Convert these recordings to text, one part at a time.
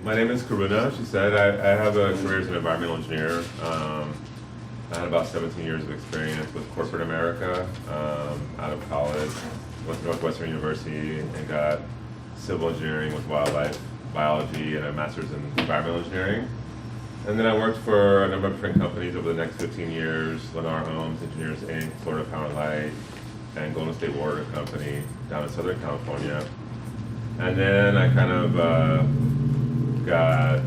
My name is Karuna, she said. I have a career as an environmental engineer. I had about 17 years of experience with corporate America out of college. Went to Northwestern University and got civil engineering with wildlife biology and a master's in environmental engineering. And then I worked for a number of different companies over the next 15 years, Lennar Homes, Engineers Inc., Florida Power and Light, and Golden State Water Company down in Southern California. And then I kind of got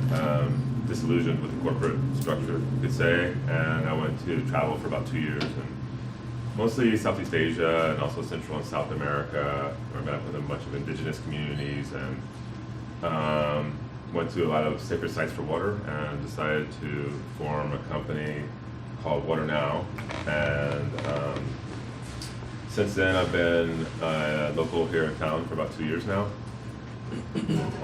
disillusioned with the corporate structure, you could say, and I went to travel for about 2 years, and mostly Southeast Asia and also Central and South America, where I met up with a bunch of indigenous communities, and went to a lot of sacred sites for water, and decided to form a company called WaterNow. And since then, I've been local here in town for about 2 years now.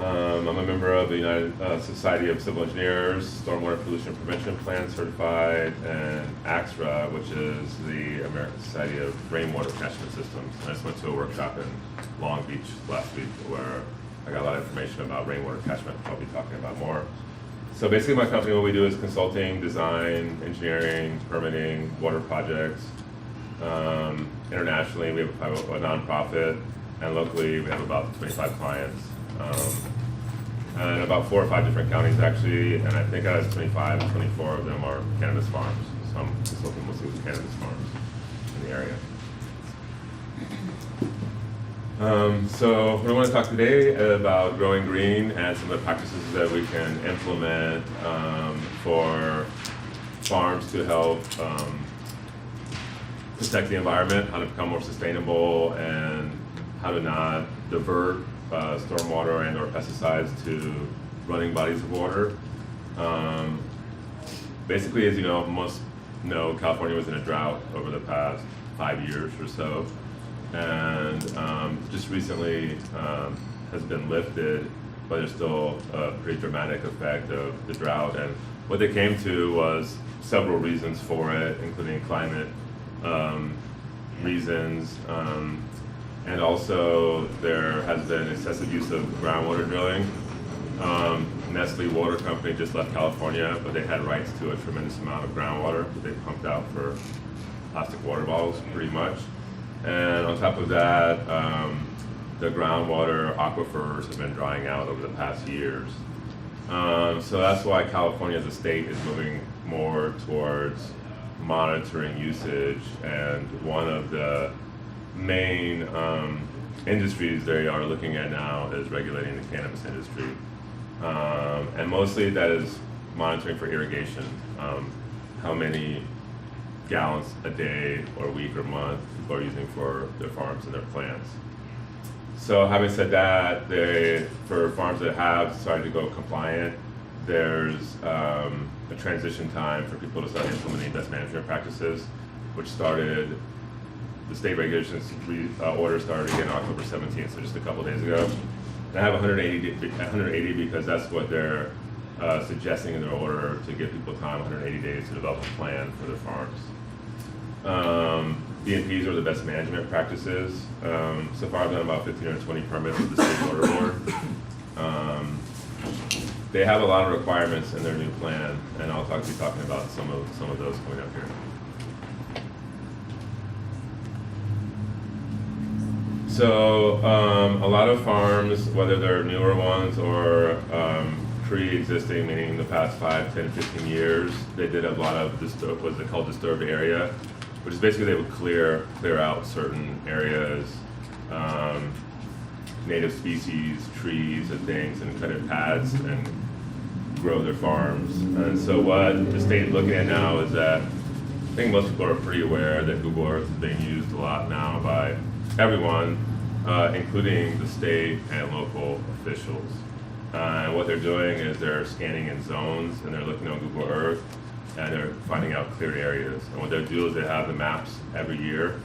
I'm a member of the United Society of Civil Engineers, Stormwater Pollution Prevention Plan certified, and AXRA, which is the American Society of Rainwater Catchment Systems. I just went to a workshop in Long Beach last week where I got a lot of information about rainwater catchment. I'll be talking about more. So basically my company, what we do is consulting, design, engineering, permitting, water projects. Internationally, we have a nonprofit, and locally we have about 25 clients. And about 4 or 5 different counties actually, and I think out of 25, 24 of them are cannabis farms. So I'm consulting mostly with cannabis farms in the area. So we want to talk today about growing green and some of the practices that we can implement for farms to help protect the environment, how to become more sustainable, and how to not divert stormwater and or pesticides to running bodies of water. Basically, as you know, most know, California was in a drought over the past 5 years or so, and just recently has been lifted, but there's still a pretty dramatic effect of the drought. And what they came to was several reasons for it, including climate reasons, and also there has been excessive use of groundwater drilling. Nestle Water Company just left California, but they had rights to a tremendous amount of groundwater that they pumped out for plastic water bottles, pretty much. And on top of that, the groundwater aquifers have been drying out over the past years. So that's why California as a state is moving more towards monitoring usage, and one of the main industries they are looking at now is regulating the cannabis industry. And mostly that is monitoring for irrigation, how many gallons a day or week or month people are using for their farms and their plants. So having said that, for farms that have started to go compliant, there's a transition time for people to start implementing best management practices, which started, the state regulations order started again October 17th, so just a couple days ago. And I have 180 because that's what they're suggesting in their order, to give people time, 180 days to develop a plan for their farms. BMPs are the best management practices. So far I've done about 15 or 20 permits with the State Water Board. They have a lot of requirements in their new plan, and I'll be talking about some of those coming up here. So a lot of farms, whether they're newer ones or pre-existing, meaning the past 5, 10, 15 years, they did a lot of what's called disturbed area, which is basically they would clear out certain areas, native species, trees and things, and cut in pads and grow their farms. And so what the state is looking at now is that, I think most people are pretty aware that Google Earth is being used a lot now by everyone, including the state and local officials. And what they're doing is they're scanning in zones, and they're looking on Google Earth, and they're finding out clear areas. And what they do is they have the maps every year.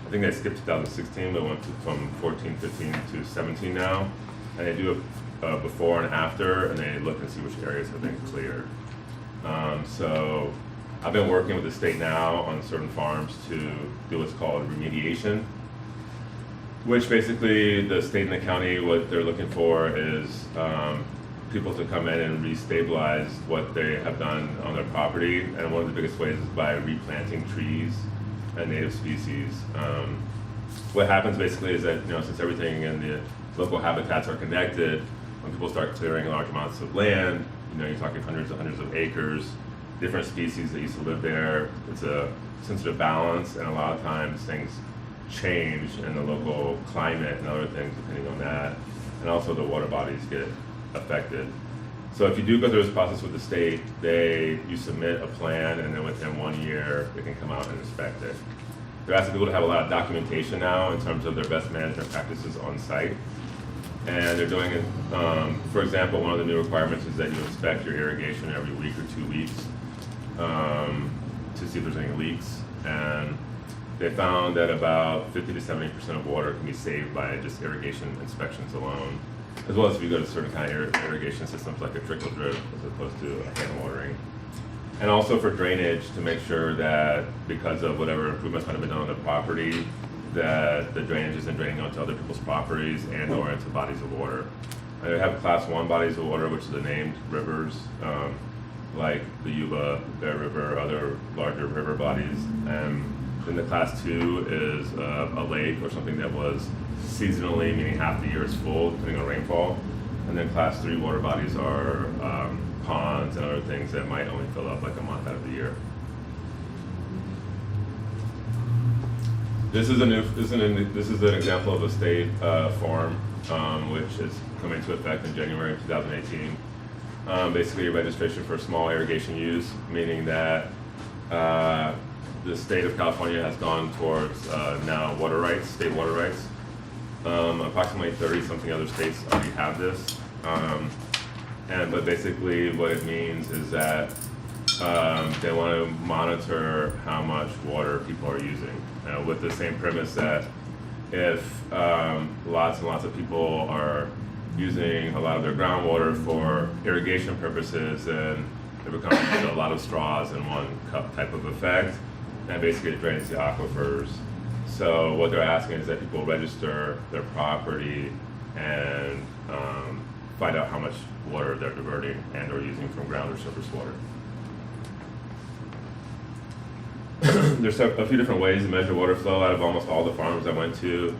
I think they skipped 2016, but went from 14, 15 to 17 now. And they do a before and after, and they look and see which areas have been cleared. So I've been working with the state now on certain farms to do what's called remediation, which basically the state and the county, what they're looking for is people to come in and restabilize what they have done on their property, and one of the biggest ways is by replanting trees and native species. What happens basically is that, since everything in the local habitats are connected, when people start clearing large amounts of land, you're talking hundreds of acres, different species that used to live there, it's a sensitive balance, and a lot of times things change in the local climate and other things depending on that, and also the water bodies get affected. So if you do go through this process with the state, you submit a plan, and then within 1 year, they can come out and inspect it. They're asking people to have a lot of documentation now in terms of their best management practices on site. And they're doing it, for example, one of the new requirements is that you inspect your irrigation every week or 2 weeks to see if there's any leaks. And they found that about 50 to 70% of water can be saved by just irrigation inspections alone, as well as if you go to certain kind of irrigation systems like a trickle drip as opposed to a hand watering. And also for drainage, to make sure that because of whatever improvements might have been done on the property, that the drainage isn't draining onto other people's properties and or into bodies of water. They have class 1 bodies of water, which are the named rivers, like the Yuba, Bear River, other larger river bodies. And then the class 2 is a lake or something that was seasonally, meaning half the year is full, depending on rainfall. And then class 3 water bodies are ponds and other things that might only fill up like a month out of the year. This is an example of a state form which is coming into effect in January of 2018. Basically, a registration for small irrigation use, meaning that the state of California has gone towards now water rights, state water rights. Approximately 30-something other states already have this. But basically what it means is that they want to monitor how much water people are using, with the same premise that if lots and lots of people are using a lot of their groundwater for irrigation purposes, then it becomes a lot of straws in one cup type of effect, and basically it drains the aquifers. So what they're asking is that people register their property and find out how much water they're diverting and or using from ground or surface water. There's a few different ways to measure water flow out of almost all the farms I went to.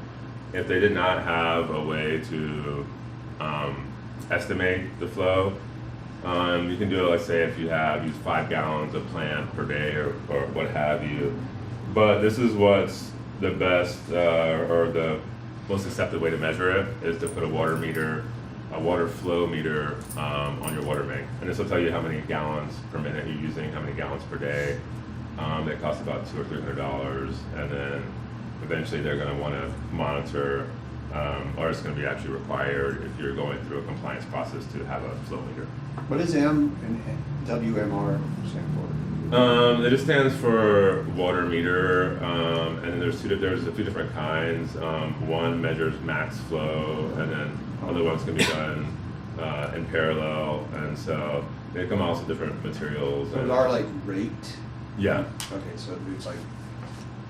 If they did not have a way to estimate the flow, you can do it, let's say if you use 5 gallons of plant per day or what have you. But this is what's the best or the most accepted way to measure it, is to put a water flow meter on your water bank. And this will tell you how many gallons per minute you're using, how many gallons per day. That costs about $200 or $300, and then eventually they're going to want to monitor, or it's going to be actually required if you're going through a compliance process to have a flow meter. What does M and WMR stand for? It just stands for water meter, and then there's a few different kinds. One measures max flow, and then other ones can be done in parallel, and so they come out with different materials. Those are like rate? Yeah. Okay, so it's like,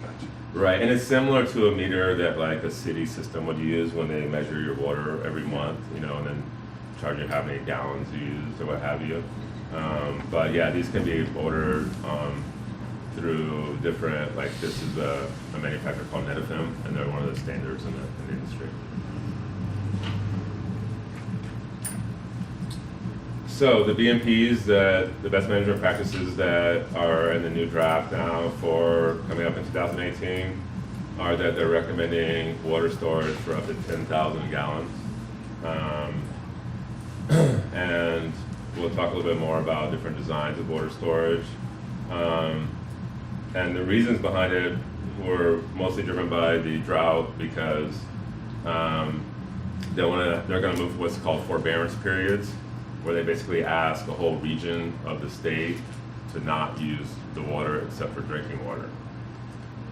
gotcha. Right, and it's similar to a meter that like a city system would use when they measure your water every month, and then charge you how many gallons you used or what have you. But yeah, these can be ordered through different, like this is a manufacturer called Netafim, and they're one of the standards in the industry. So the BMPs, the best management practices that are in the new draft now for coming up in 2018, are that they're recommending water storage for up to 10,000 gallons. And we'll talk a little bit more about different designs of water storage. And the reasons behind it were mostly driven by the drought, because they're going to move what's called forbearance periods, where they basically ask a whole region of the state to not use the water except for drinking water.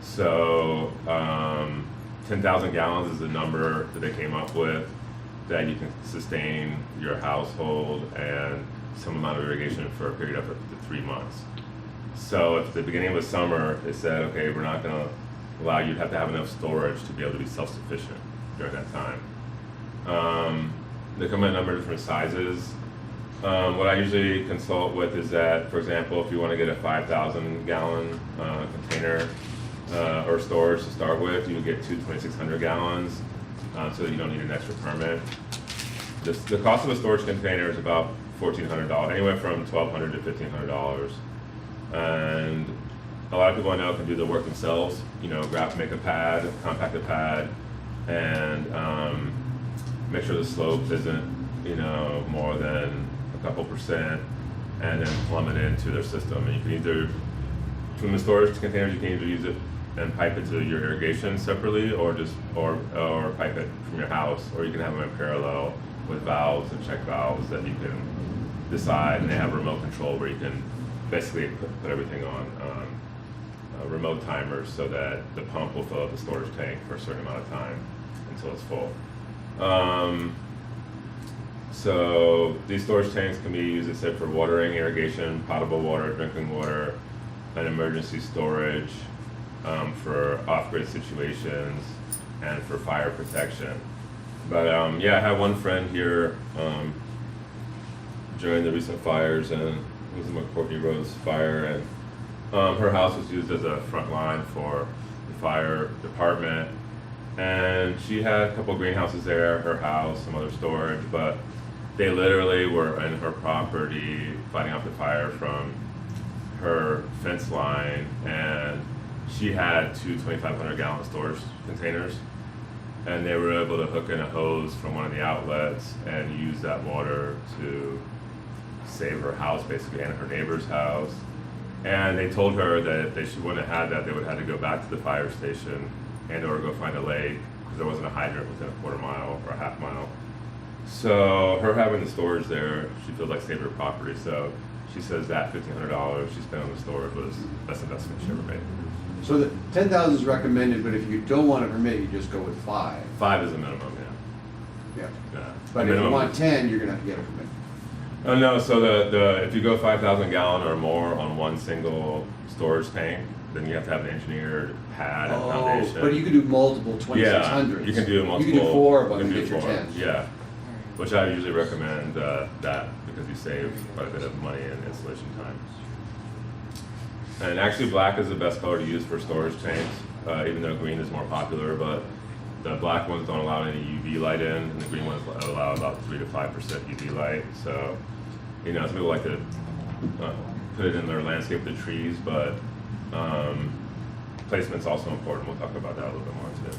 So 10,000 gallons is the number that they came up with that you can sustain your household and some amount of irrigation for a period of up to 3 months. So at the beginning of the summer, they said, okay, we're not going to allow you to have enough storage to be able to be self-sufficient during that time. They come in a number of different sizes. What I usually consult with is that, for example, if you want to get a 5,000 gallon container or storage to start with, you would get two 2,600 gallons, so that you don't need an extra permit. The cost of a storage container is about $1,400, anywhere from $1,200 to $1,500. And a lot of people I know can do the work themselves, make a pad, compact a pad, and make sure the slope isn't, more than a couple percent, and then plumb it into their system. And you can either, from the storage containers, you can either use it and pipe it to your irrigation separately, or pipe it from your house, or you can have them in parallel with valves and check valves that you can decide, and they have remote control where you can basically put everything on remote timers so that the pump will fill up the storage tank for a certain amount of time until it's full. So these storage tanks can be used, as I said, for watering, irrigation, potable water, drinking water, and emergency storage, for off-grid situations, and for fire protection. But yeah, I had one friend here during the recent fires, and it was the McCourtney Rose fire, and her house was used as a front line for the fire department. And she had a couple greenhouses there, her house, some other storage, but they literally were in her property fighting off the fire from her fence line, and she had two 2,500 gallon storage containers, and they were able to hook in a hose from one of the outlets and use that water to save her house basically, and her neighbor's house. And they told her that if she wouldn't have had that, they would have had to go back to the fire station and or go find a lake, because there wasn't a hydrant within a quarter mile or a half mile. So her having the storage there, she feels like saved her property. So she says that $1,500 she spent on the storage was the best investment she ever made. So the 10,000 is recommended, but if you don't want a permit, you just go with 5. 5 is the minimum, Yeah. yeah. But if you want 10, you're gonna have to get a permit. Oh no, so the if you go 5,000 gallon or more on one single storage tank, then you have to have an engineered pad and foundation. But you can do multiple 2,600s. Yeah, you can do multiple. You can do 4, but you you can get do your 4, 10s. yeah. Which I usually recommend that, because you save quite a bit of money in installation time. And actually black is the best color to use for storage tanks, even though green is more popular, but the black ones don't allow any UV light in, and the green ones allow about 3 to 5% UV light. So, some people like to put it in their landscape with the trees, but placement's also important. We'll talk about that a little bit more today.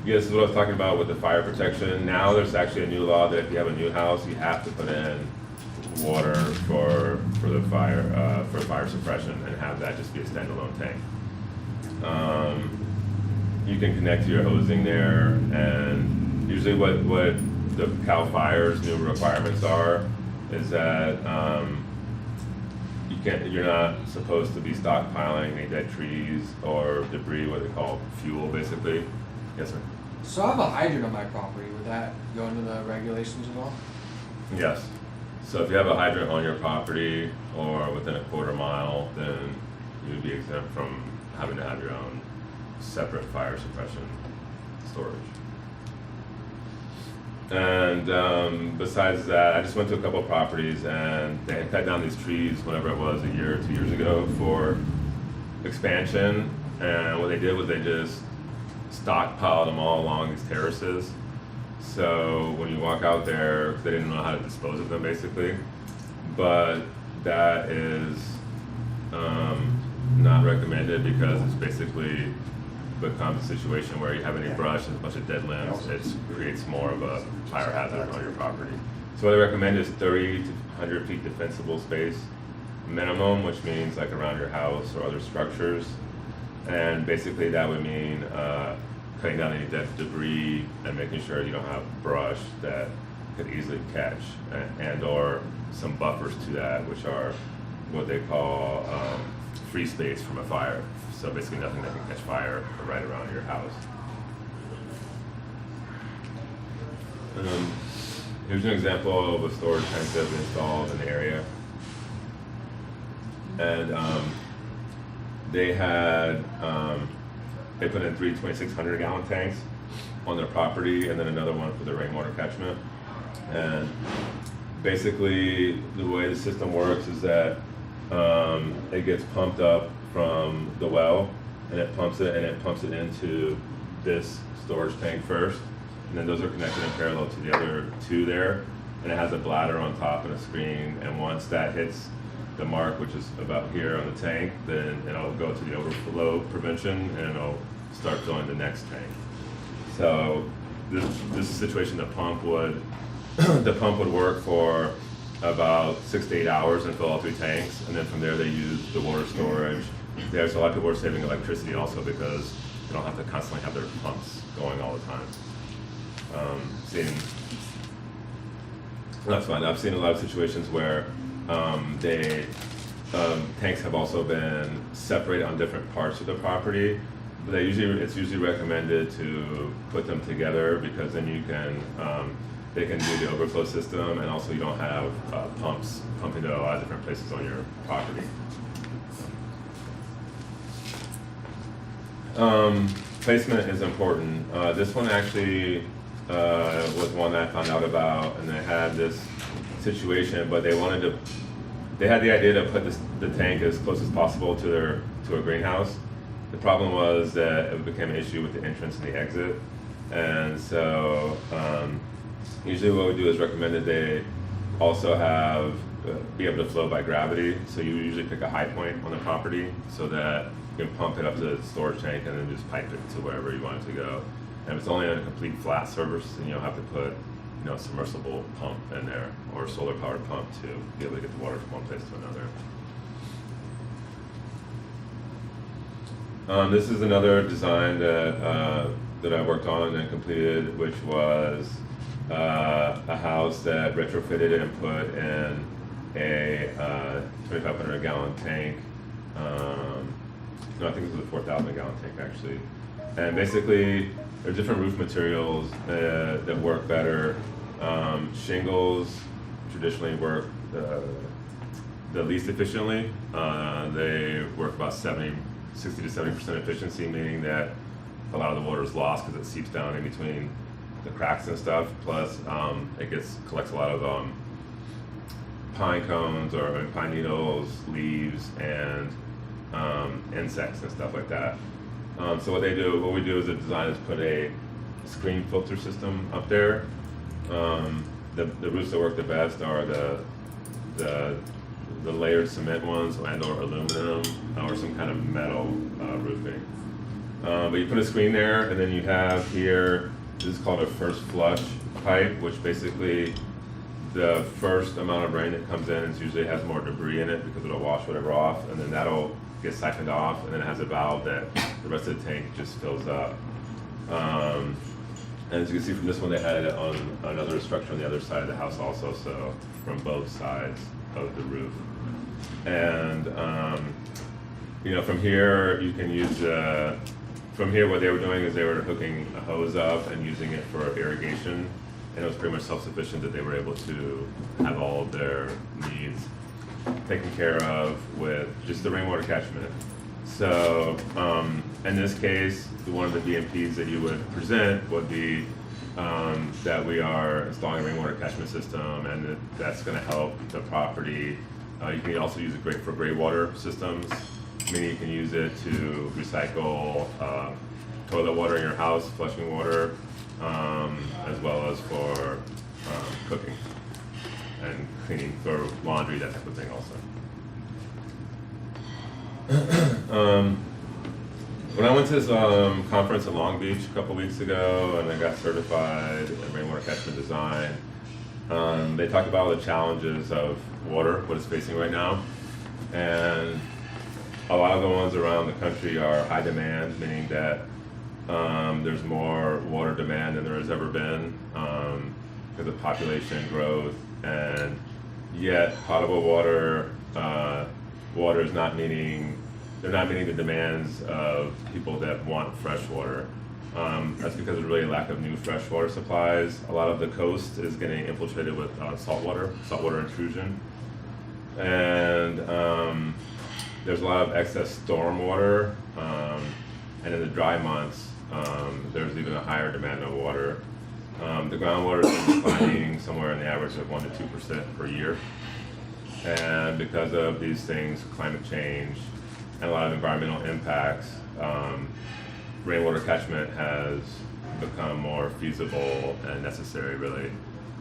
Yeah, this is what I was talking about with the fire protection. Now there's actually a new law that if you have a new house, you have to put in water for the fire suppression, and have that just be a standalone tank. You can connect to your hosing there, and usually what the Cal Fire's new requirements are is that you're not supposed to be stockpiling any dead trees or debris, what they call fuel, basically. Yes, sir. So I have a hydrant on my property. Would that go into the regulations at all? Yes. So if you have a hydrant on your property or within a quarter mile, then you would be exempt from having to have your own separate fire suppression storage. And besides that, I just went to a couple of properties, and they had cut down these trees, whenever it was, a year or 2 years ago, for expansion. And what they did was they just stockpiled them all along these terraces. So when you walk out there, they didn't know how to dispose of them, basically. But that is not recommended, because it's basically becomes a situation where you have any brush and a bunch of dead limbs. It creates more of a fire hazard on your property. So what I recommend is 30 to 100 feet defensible space minimum, which means like around your house or other structures. And basically that would mean cutting down any dead debris and making sure you don't have brush that could easily catch, and or some buffers to that, which are what they call free space from a fire. So basically nothing that can catch fire right around your house. Here's an example of a storage tank that we installed in the area. And they had, they put in 3 2,600 gallon tanks on their property, and then another one for the rainwater catchment. And basically, the way the system works is that it gets pumped up from the well, and it pumps it into this storage tank first, and then those are connected in parallel to the other two there, and it has a bladder on top and a screen, and once that hits the mark, which is about here on the tank, then it'll go to the overflow prevention, and it'll start filling the next tank. So this is a situation the pump would work for about 6 to 8 hours and fill all 3 tanks, and then from there they use the water storage. There's a lot of people are saving electricity also because they don't have to constantly have their pumps going all the time. That's fine. I've seen a lot of situations where tanks have also been separated on different parts of the property, but it's usually recommended to put them together because then they can do the overflow system, and also you don't have pumps pumping to a lot of different places on your property. Placement is important. This one actually was one that I found out about, and they had this situation, but they had the idea to put the tank as close as possible to a greenhouse. The problem was that it became an issue with the entrance and the exit, and so usually what we do is recommend that they also be able to flow by gravity. So you usually pick a high point on the property so that you can pump it up to the storage tank and then just pipe it to wherever you want it to go. And if it's only on a complete flat surface, then you'll have to put a submersible pump in there or a solar powered pump to be able to get the water from one place to another. This is another design that I worked on and completed, which was a house that retrofitted and put in a 2,500 gallon tank. No, I think this was a 4,000 gallon tank actually. And basically, there are different roof materials that work better. Shingles traditionally work the least efficiently. They work about 60 to 70% efficiency, meaning that a lot of the water is lost because it seeps down in between the cracks and stuff. Plus, it collects a lot of pine cones or pine needles, leaves, and insects and stuff like that. So what we do as a design is put a screen filter system up there. The roofs that work the best are the layered cement ones and or aluminum or some kind of metal roofing. But you put a screen there, and then you have here, this is called a first flush pipe, which basically the first amount of rain that comes in usually has more debris in it because it'll wash whatever off, and then that'll get siphoned off, and then it has a valve that the rest of the tank just fills up. And as you can see from this one, they had it on another structure on the other side of the house also, so from both sides of the roof. And from here you can use from here what they were doing is they were hooking a hose up and using it for irrigation, and it was pretty much self-sufficient that they were able to have all of their needs taken care of with just the rainwater catchment. So in this case, one of the BMPs that you would present would be that we are installing a rainwater catchment system, and that's going to help the property. You can also use it for gray water systems, meaning you can use it to recycle toilet water in your house, flushing water, as well as for cooking and cleaning, for laundry, that type of thing also. When I went to this conference in Long Beach a couple weeks ago, and I got certified in rainwater catchment design, they talked about all the challenges of water, what it's facing right now, and a lot of the ones around the country are high demand, meaning that there's more water demand than there has ever been because of population growth, and yet potable water is not meeting. They're not meeting the demands of people that want fresh water. That's because there's really a lack of new freshwater supplies. A lot of the coast is getting infiltrated with saltwater intrusion, and there's a lot of excess storm water. And in the dry months, there's even a higher demand of water. The the groundwater has been declining somewhere in the average of 1 to 2% per year. And because of these things, climate change, and a lot of environmental impacts, rainwater catchment has become more feasible and necessary, really.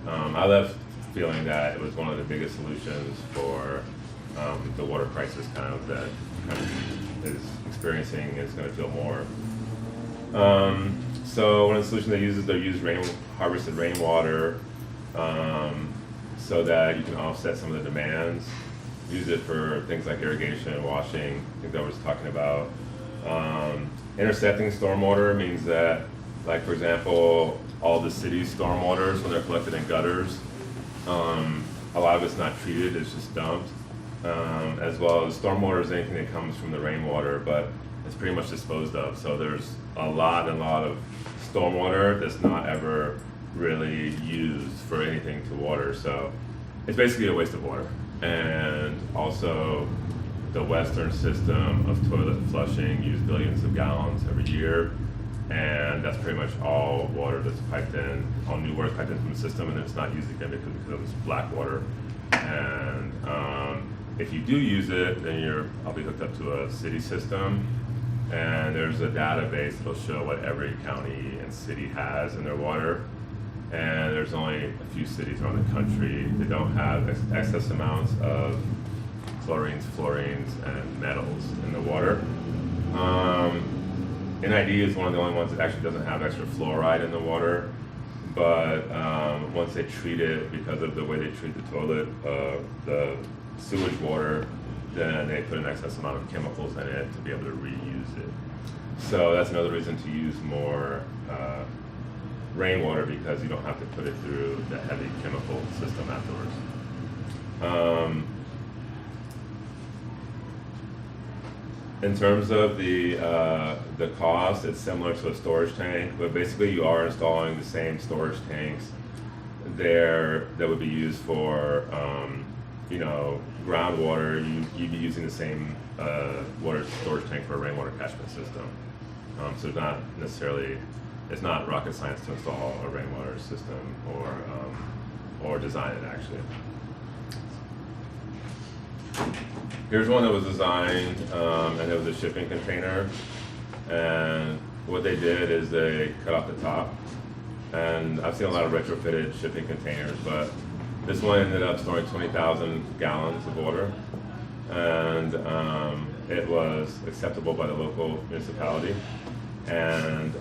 I left feeling that it was one of the biggest solutions for the water crisis that is experiencing is going to feel more. So one of the solutions they use harvested rainwater so that you can offset some of the demands. Use it for things like irrigation, washing. I think that was talking about. Intercepting stormwater means that, like for example, all the city's stormwaters, when they're collected in gutters, a lot of it's not treated, it's just dumped. As well as stormwater is anything that comes from the rainwater, but it's pretty much disposed of. So there's a lot of stormwater that's not ever really used for anything to water. So it's basically a waste of water. And also the Western system of toilet flushing uses billions of gallons every year. And that's pretty much all water that's piped in, all new water piped in from the system, and then it's not used again because it's black water. And if you do use it, then you're probably hooked up to a city system, and there's a database that'll show what every county and city has in their water. And there's only a few cities around the country that don't have excess amounts of chlorines, fluorines, and metals in the water. NID is one of the only ones that actually doesn't have extra fluoride in the water, but once they treat it, because of the way they treat the toilet, the sewage water, then they put an excess amount of chemicals in it to be able to reuse it. So that's another reason to use more rainwater, because you don't have to put it through the heavy chemical system afterwards. In terms of the cost, it's similar to a storage tank, but basically you are installing the same storage tanks there that would be used for groundwater. You'd be using the same water storage tank for a rainwater catchment system. So it's not rocket science to install a rainwater system or design it actually. Here's one that was designed, and it was a shipping container. And what they did is they cut off the top. And I've seen a lot of retrofitted shipping containers, but this one ended up storing 20,000 gallons of water. And it was acceptable by the local municipality. And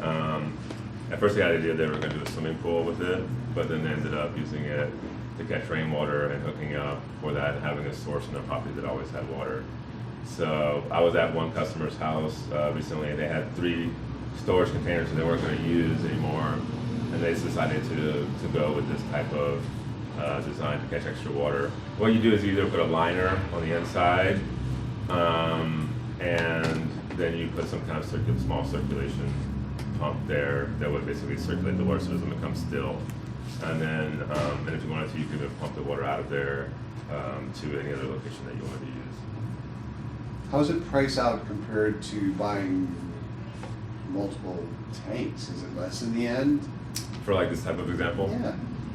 at first they had the idea they were going to do a swimming pool with it, but then they ended up using it to catch rainwater and hooking up for that, and having a source in their property that always had water. So I was at one customer's house recently, and they had 3 storage containers that they weren't going to use anymore, and they decided to go with this type of design to catch extra water. What you do is you either put a liner on the inside, and then you put some kind of small circulation pump there that would basically circulate the water so it doesn't become still. And then, if you wanted to, you could pump the water out of there to any other location that you wanted to use. How's it price out compared to buying multiple tanks? Is it less in the end? For like this type of example?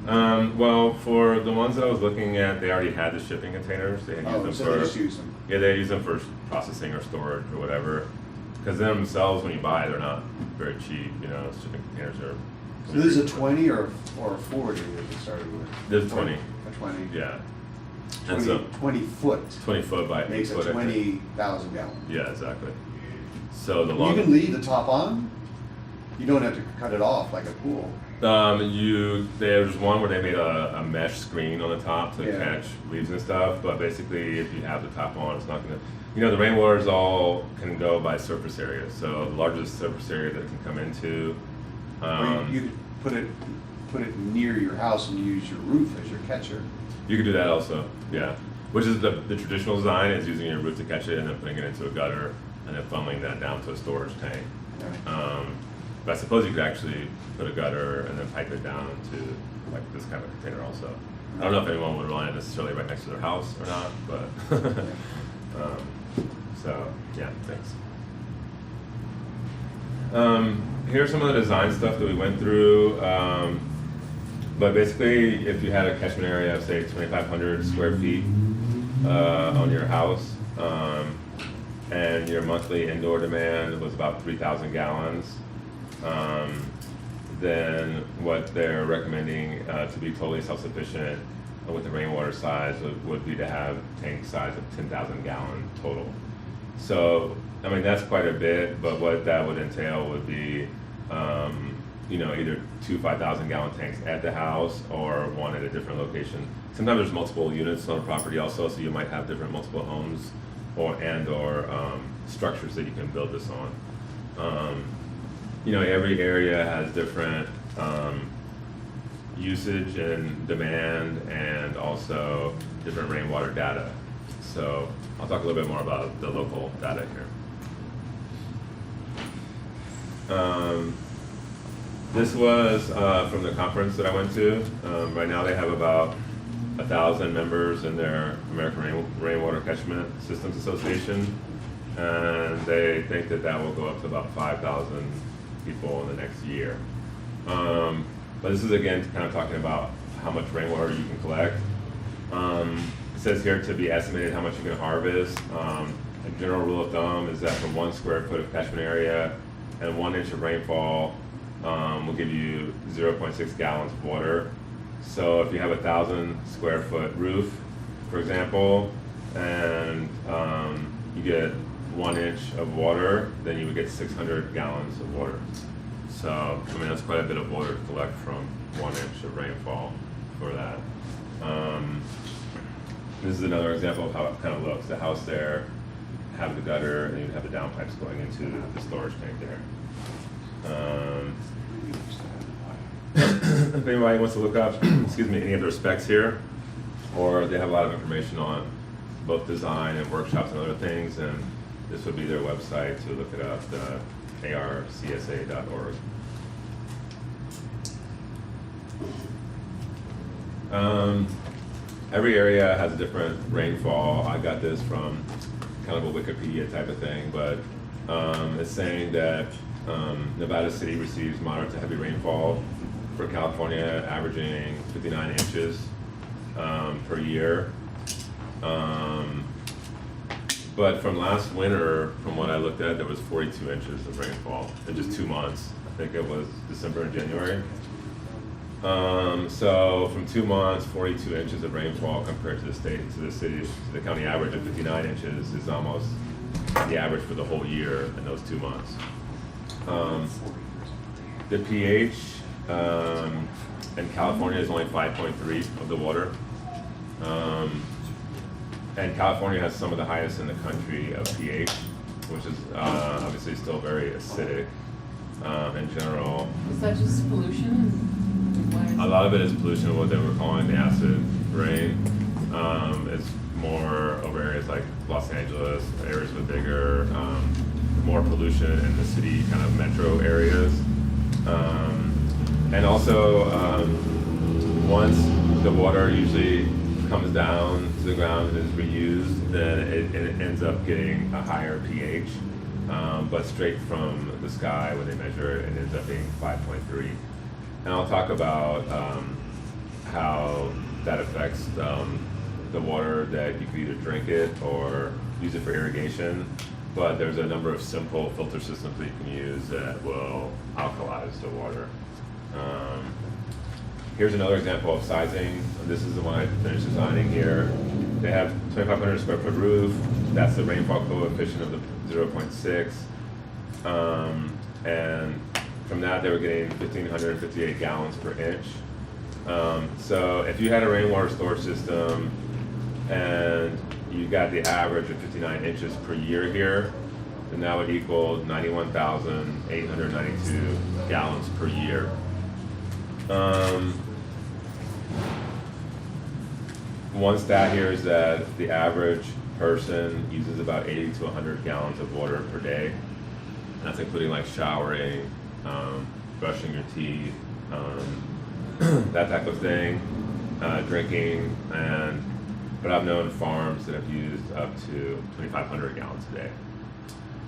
Yeah. Well, for the ones that I was looking at, they already had the shipping containers. They had used them so for they just use them. Yeah, they use them for processing or storage or whatever. Because themselves, when you buy, they're not very cheap. Shipping containers are. So this is a 20 or a 40 that you started with? There's 20. A 20. Yeah. 20, And so 20 foot 20 foot by 8 makes foot. a 20,000 gallon. Yeah, exactly. So the You long. can leave the top on? You don't have to cut it off like a pool. There's one where they made a mesh screen on the top to Yeah. catch leaves and stuff, but basically if you have the top on, it's not gonna, the rainwaters all can go by surface area. So the largest surface area that it can come into. Or you could put it near your house and use your roof as your catcher. You could do that also, yeah. Which is the traditional design, is using your roof to catch it and then putting it into a gutter and then funneling that down to a storage tank. Yeah. But I suppose you could actually put a gutter and then pipe it down to like this kind of container also. I don't know if anyone would rely on it necessarily right next to their house or not, but so yeah, thanks. Here's some of the design stuff that we went through. But basically, if you had a catchment area of say 2,500 square feet on your house, and your monthly indoor demand was about 3,000 gallons, then what they're recommending to be totally self-sufficient with the rainwater size would be to have tank size of 10,000 gallon total. So, I mean, that's quite a bit, but what that would entail would be, either 2 5,000 gallon tanks at the house or one at a different location. Sometimes there's multiple units on a property also, so you might have different multiple homes or structures that you can build this on. Every area has different usage and demand and also different rainwater data. So I'll talk a little bit more about the local data here. This was from the conference that I went to. Right now they have about 1,000 members in their American Rainwater Catchment Systems Association, and they think that will go up to about 5,000 people in the next year. But this is again kind of talking about how much rainwater you can collect. It says here to be estimated how much you can harvest. A general rule of thumb is that for 1 square foot of catchment area and 1 inch of rainfall will give you 0.6 gallons of water. So if you have 1,000 square foot roof, for example, and you get 1 inch of water, then you would get 600 gallons of water. So, I mean, that's quite a bit of water to collect from 1 inch of rainfall for that. This is another example of how it kind of looks. The house there, have the gutter, and you have the downpipes going into the storage tank there. If anybody wants to look up, any of their specs here, or they have a lot of information on both design and workshops and other things, and this would be their website to look it up, arcsa.org. Every area has a different rainfall. I got this from kind of a Wikipedia type of thing, but it's saying that Nevada City receives moderate to heavy rainfall, for California averaging 59 inches per year. But from last winter, from what I looked at, there was 42 inches of rainfall in just 2 months. I think it was December and January. So from 2 months, 42 inches of rainfall compared to the county average of 59 inches is almost the average for the whole year in those 2 months. The pH in California is only 5.3 of the water. And California has some of the highest in the country of pH, which is obviously still very acidic in general. Is that just pollution? A lot of it is pollution, what they were calling the acid rain. It's more over areas like Los Angeles, areas with bigger, more pollution in the city kind of metro areas. And also, once the water usually comes down to the ground and is reused, then it ends up getting a higher pH. But straight from the sky, when they measure it, it ends up being 5.3. And I'll talk about how that affects the water that you can either drink it or use it for irrigation. But there's a number of simple filter systems that you can use that will alkalize the water. Here's another example of sizing. This is the one I finished designing here. They have 2,500 square foot roof. That's the rainfall coefficient of the 0.6. And from that, they were getting 1,558 gallons per inch. So if you had a rainwater storage system and you got the average of 59 inches per year here, then that would equal 91,892 gallons per year. One stat here is that the average person uses about 80 to 100 gallons of water per day. That's including like showering, brushing your teeth, that type of thing, drinking, but I've known farms that have used up to 2,500 gallons a day.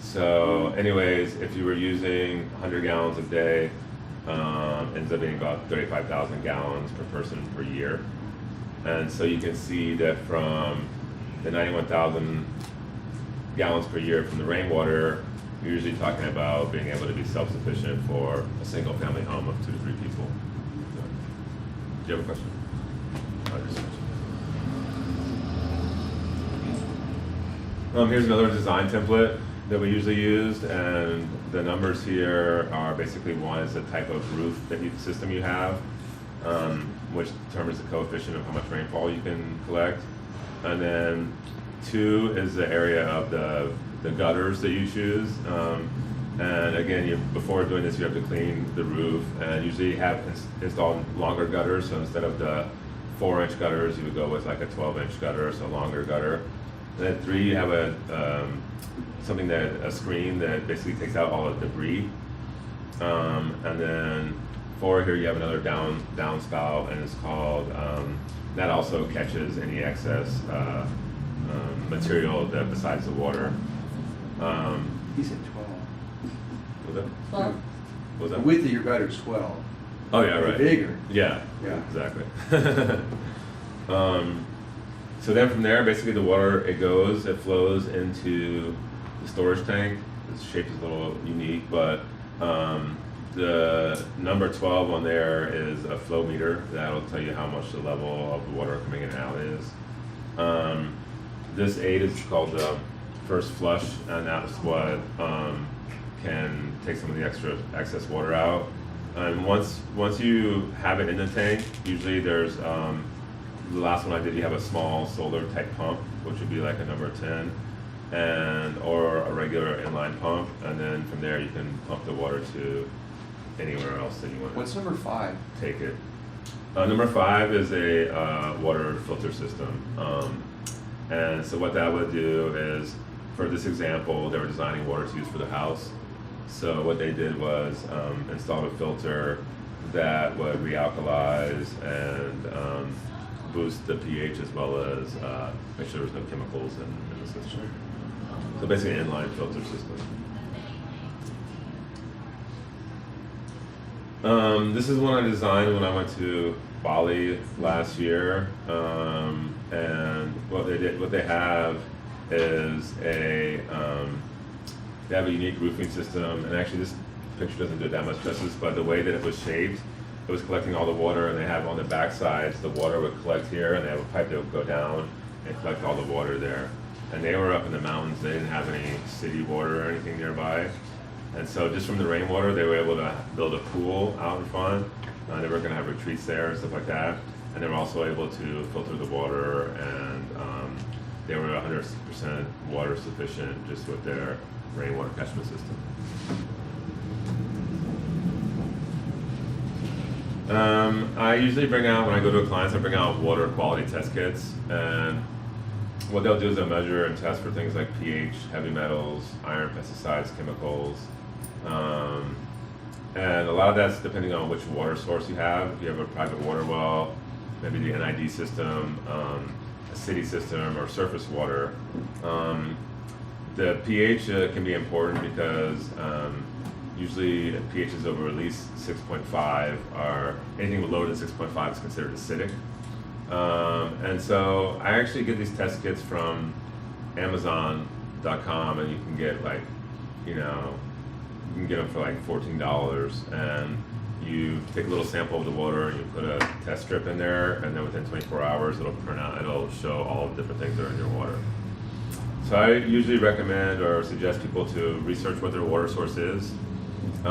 So anyways, if you were using 100 gallons a day, ends up being about 35,000 gallons per person per year. And so you can see that from the 91,000 gallons per year from the rainwater, you're usually talking about being able to be self-sufficient for a single family home of 2 to 3 people. So, do you have a question? Here's another design template that we usually use, and the numbers here are basically, one is the type of roof system you have, which determines the coefficient of how much rainfall you can collect, and then 2 is the area of the gutters that you choose. And again, before doing this, you have to clean the roof, and usually have installed longer gutters. So instead of the 4-inch gutters, you would go with like a 12-inch gutter, so a longer gutter. And then 3, you have a screen that basically takes out all the debris. And then 4 here, you have another downspout, and it's called, that also catches any excess material that besides the water. He said 12. Was that? 12? Was The that? width of your gutter is 12. Oh yeah, right. Bigger. Yeah. Yeah. Exactly. So then from there, basically the water, it flows into the storage tank. The shape is a little unique, but the number 12 on there is a flow meter. That'll tell you how much the level of the water coming in and out is. This 8 is called the first flush, and that's what can take some of the excess water out. And once you have it in the tank, usually there's the last one I did, you have a small solar type pump, which would be like a number 10, or a regular inline pump, and then from there you can pump the water to anywhere else that you want What's to number 5? take it. Number 5 is a water filter system. And so what that would do is, for this example, they were designing water to use for the house. So what they did was install a filter that would realkalize and boost the pH, as well as make sure there's no chemicals in the system. So basically an inline filter system. This is one I designed when I went to Bali last year, and what they have is they have a unique roofing system, and actually this picture doesn't do it that much justice, but the way that it was shaped, it was collecting all the water, and they have on the back sides, the water would collect here, and they have a pipe that would go down and collect all the water there. And they were up in the mountains, they didn't have any city water or anything nearby. And so just from the rainwater, they were able to build a pool out in front. They were gonna have retreats there and stuff like that. And they were also able to filter the water, and they were 100% water sufficient just with their rainwater catchment system. I usually bring out, when I go to clients, I bring out water quality test kits, and what they'll do is they'll measure and test for things like pH, heavy metals, iron, pesticides, chemicals, and a lot of that's depending on which water source you have. If you have a private water well, maybe the NID system, a city system, or surface water. The pH can be important because usually pHs over at least 6.5 are, anything lower than 6.5 is considered acidic. And so I actually get these test kits from Amazon.com, and you can get like, you can get them for like $14, and you take a little sample of the water and you put a test strip in there, and then within 24 hours it'll print out, it'll show all the different things that are in your water. So I usually recommend or suggest people to research what their water source is. A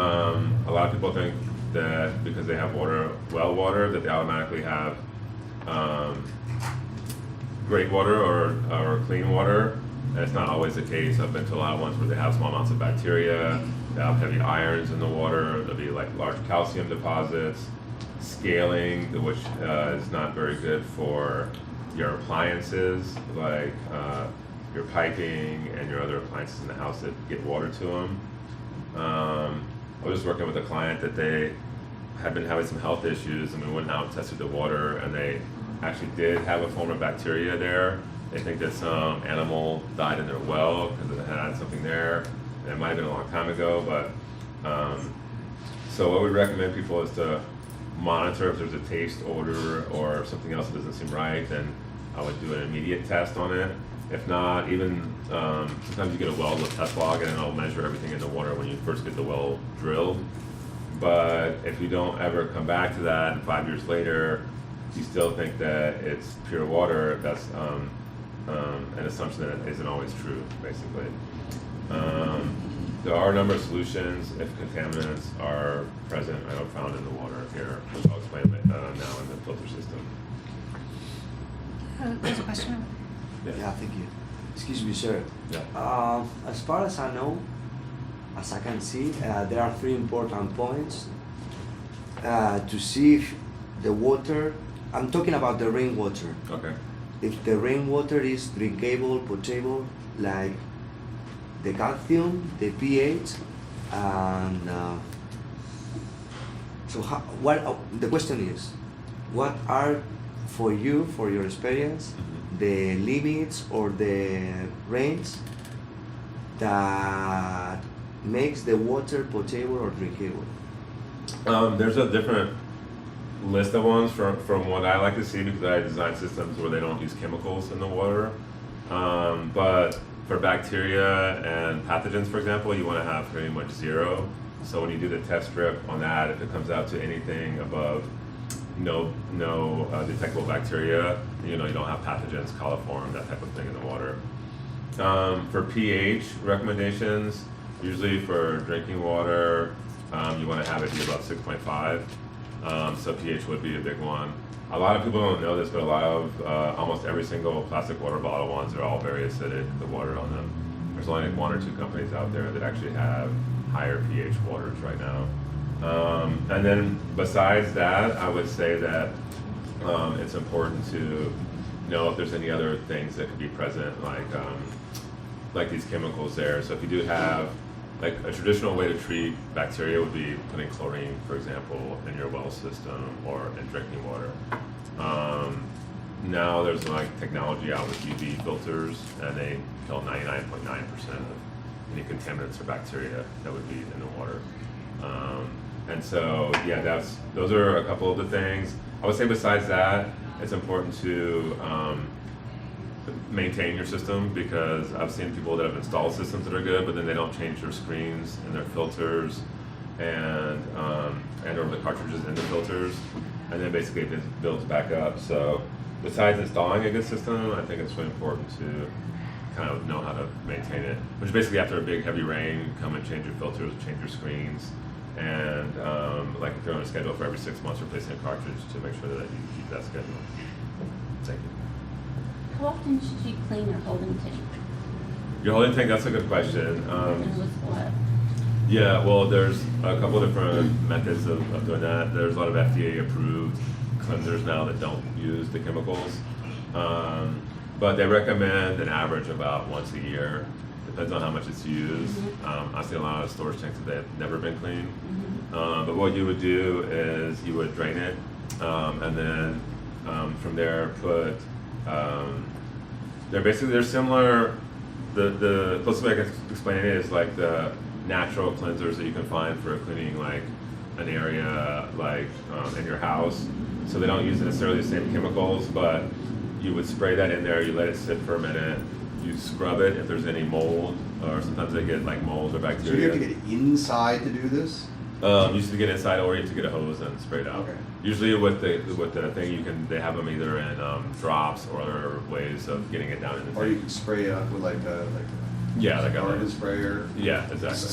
lot of people think that because they have well water, that they automatically have great water or clean water. And it's not always the case. I've been to a lot of ones where they have small amounts of bacteria, they have heavy irons in the water, there'll be like large calcium deposits, scaling, which is not very good for your appliances, like your piping and your other appliances in the house that get water to them. I was just working with a client that they had been having some health issues, and we went out and tested the water, and they actually did have a form of bacteria there. They think that some animal died in their well because it had something there. And it might have been a long time ago, but So what we recommend people is to monitor if there's a taste, odor, or something else that doesn't seem right, then I would do an immediate test on it. If not, even sometimes you get a well with a test log and it'll measure everything in the water when you first get the well drilled. But if you don't ever come back to that and 5 years later, you still think that it's pure water, that's an assumption that isn't always true, basically. There are a number of solutions if contaminants are present or found in the water here, which I'll explain now in the filter system. There's a question. Yeah, thank you. Excuse me, sir. Yeah. As far as I know, as I can see, there are 3 important points to see if the water, I'm talking about the rainwater, Okay. if the rainwater is drinkable, potable, like the calcium, the pH, and so the question is, what are, for you, for your experience, the limits or the range that makes the water potable or drinkable? There's a different list of ones from what I like to see because I design systems where they don't use chemicals in the water. But for bacteria and pathogens, for example, you want to have pretty much 0. So when you do the test strip on that, if it comes out to anything above no detectable bacteria, you know, you don't have pathogens, coliform, that type of thing in the water. For pH recommendations, usually for drinking water, you want to have it be about 6.5. So pH would be a big one. A lot of people don't know this, but a lot of, almost every single plastic water bottle ones are all very acidic, the water on them. There's only like 1 or 2 companies out there that actually have higher pH waters right now. And then besides that, I would say that it's important to know if there's any other things that could be present, like these chemicals there. So if you do have, like a traditional way to treat bacteria would be putting chlorine, for example, in your well system or in drinking water. Now there's like technology out with UV filters, and they kill 99.9% of any contaminants or bacteria that would be in the water. And so, yeah, those are a couple of the things. I would say besides that, it's important to maintain your system, because I've seen people that have installed systems that are good, but then they don't change their screens and their filters and or the cartridges in the filters, and then basically it builds back up. So besides installing a good system, I think it's really important to kind of know how to maintain it, which basically after a big heavy rain, come and change your filters, change your screens, and like if you're on a schedule for every 6 months replacing a cartridge, to make sure that you keep that schedule. Thank you. How often should you clean your holding tank? Your holding tank, that's a good question. And with what? Yeah, well, there's a couple different methods of doing that. There's a lot of FDA approved cleansers now that don't use the chemicals. But they recommend an average about once a year. Depends on how much it's used. I've seen a lot of storage tanks that have never been cleaned. But what you would do is you would drain it, and then from there put, they're similar. The closest way I can explain it is like the natural cleansers that you can find for cleaning like an area like in your house. So they don't use necessarily the same chemicals, but you would spray that in there, you let it sit for a minute, you scrub it if there's any mold, or sometimes they get like mold or So you bacteria. have to get inside to do this? Usually to get inside, or you have to get a hose and spray it out. Okay. Usually with the thing, they have them either in drops or other ways of getting it down in the Or you tank. can spray it up with like a Yeah, like garden a, sprayer? yeah, exactly.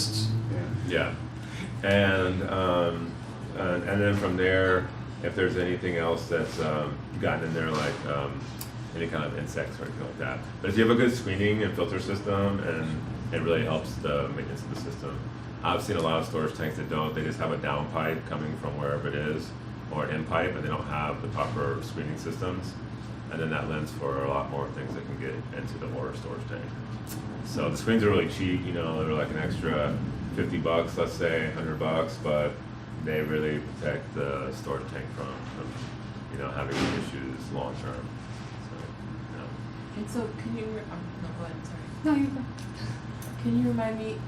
Yeah. Yeah, and then from there, if there's anything else that's gotten in there, like any kind of insects or anything like that. But if you have a good screening and filter system, and it really helps the maintenance of the system. I've seen a lot of storage tanks that don't. They just have a down pipe coming from wherever it is, or an in pipe, and they don't have the proper screening systems. And then that lends for a lot more things that can get into the water storage tank. So the screens are really cheap, you know, they're like an extra $50, let's say, $100, but they really protect the storage tank from having issues long term. So, And so can you, no, go ahead, sorry. No, you're good. Can you remind me,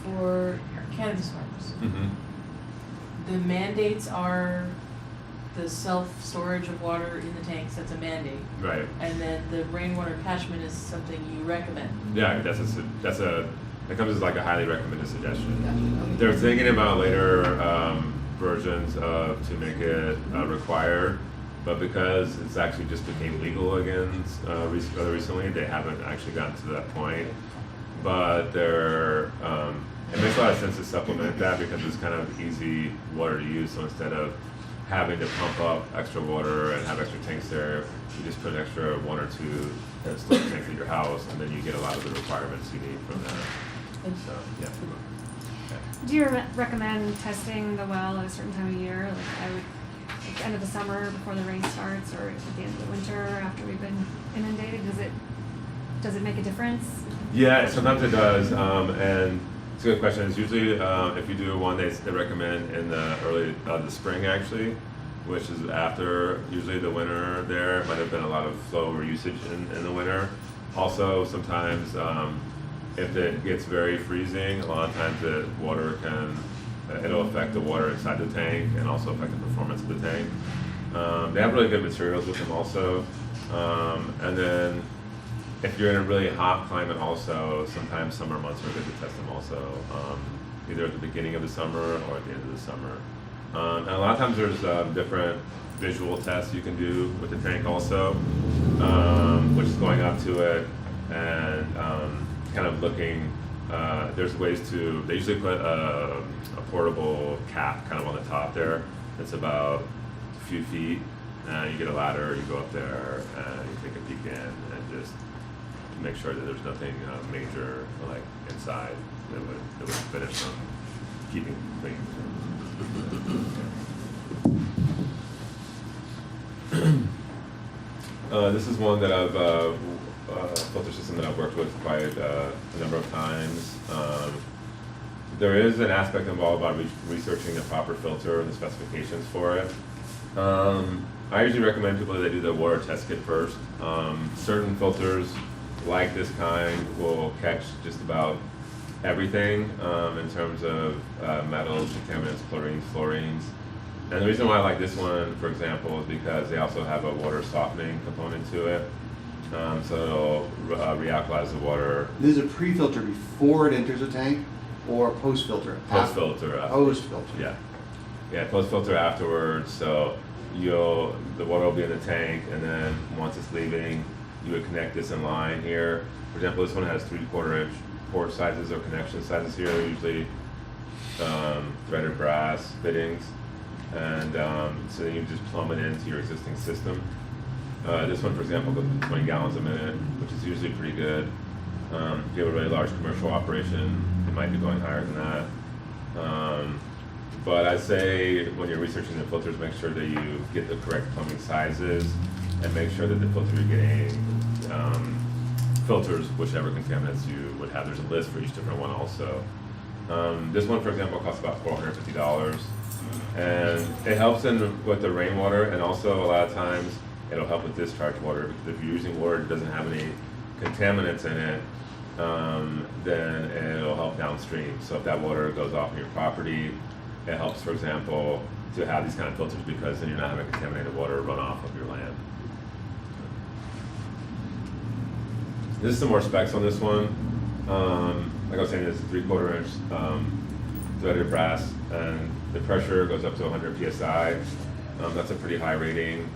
for cannabis farms, yeah. the mandates are the self-storage of water in the tanks, that's a mandate. Right. And then the rainwater catchment is something you recommend. Yeah, that comes as like a highly recommended suggestion. Gotcha, okay. They're thinking about later versions to make it required, but because it's actually just became legal again recently, they haven't actually gotten to that point. But it makes a lot of sense to supplement that because it's kind of easy water to use. So instead of having to pump up extra water and have extra tanks there, you just put an extra 1 or 2 storage tanks at your house, and then you get a lot of the requirements you need from that. So yeah. Do you recommend testing the well at a certain time of year? Like I would, at the end of the summer before the rain starts, or at the end of the winter after we've been inundated? Does it make a difference? Yeah, sometimes it does, and it's a good question. It's usually if you do one, they recommend in the early the spring actually, which is after usually the winter. There might have been a lot of flow or usage in the winter. Also, sometimes if it gets very freezing, a lot of times the water it'll affect the water inside the tank and also affect the performance of the tank. They have really good materials with them also, and then. If you're in a really hot climate also, sometimes summer months are good to test them also, either at the beginning of the summer or at the end of the summer. And a lot of times there's different visual tests you can do with the tank also, which is going up to it and kind of looking, there's ways they usually put a portable cap kind of on the top there. It's about a few feet, and you get a ladder, you go up there, and you take a peek in and just make sure that there's nothing major like inside that would prevent it from keeping clean. This is one that filter system that I've worked with quite a number of times. There is an aspect involved about researching the proper filter and the specifications for it. I usually recommend people that they do the water test kit first. Certain filters like this kind will catch just about everything in terms of metals, contaminants, chlorines, fluorines. And the reason why I like this one, for example, is because they also have a water softening component to it. So it'll realkalize the water. This is a pre-filter before it enters a tank, or post-filter? Post-filter. Post-filter. Yeah, post-filter afterwards. So the water will be in the tank, and then once it's leaving, you would connect this in line here. For example, this one has 3/4 inch port sizes or connection sizes here. They're usually threaded brass fittings, and so then you just plumb it into your existing system. This one, for example, goes to 20 gallons a minute, which is usually pretty good. If you have a really large commercial operation, it might be going higher than that. But I'd say when you're researching the filters, make sure that you get the correct plumbing sizes, and make sure that the filter you're getting filters whichever contaminants you would have. There's a list for each different one also. This one, for example, costs about $450, and it helps with the rainwater, and also a lot of times it'll help with discharge water, because if you're using water that doesn't have any contaminants in it, then it'll help downstream. So if that water goes off in your property, it helps, for example, to have these kind of filters, because then you're not having contaminated water run off of your land. This is some more specs on this one. Like I was saying, this is 3/4 inch threaded brass, and the pressure goes up to 100 psi. That's a pretty high rating.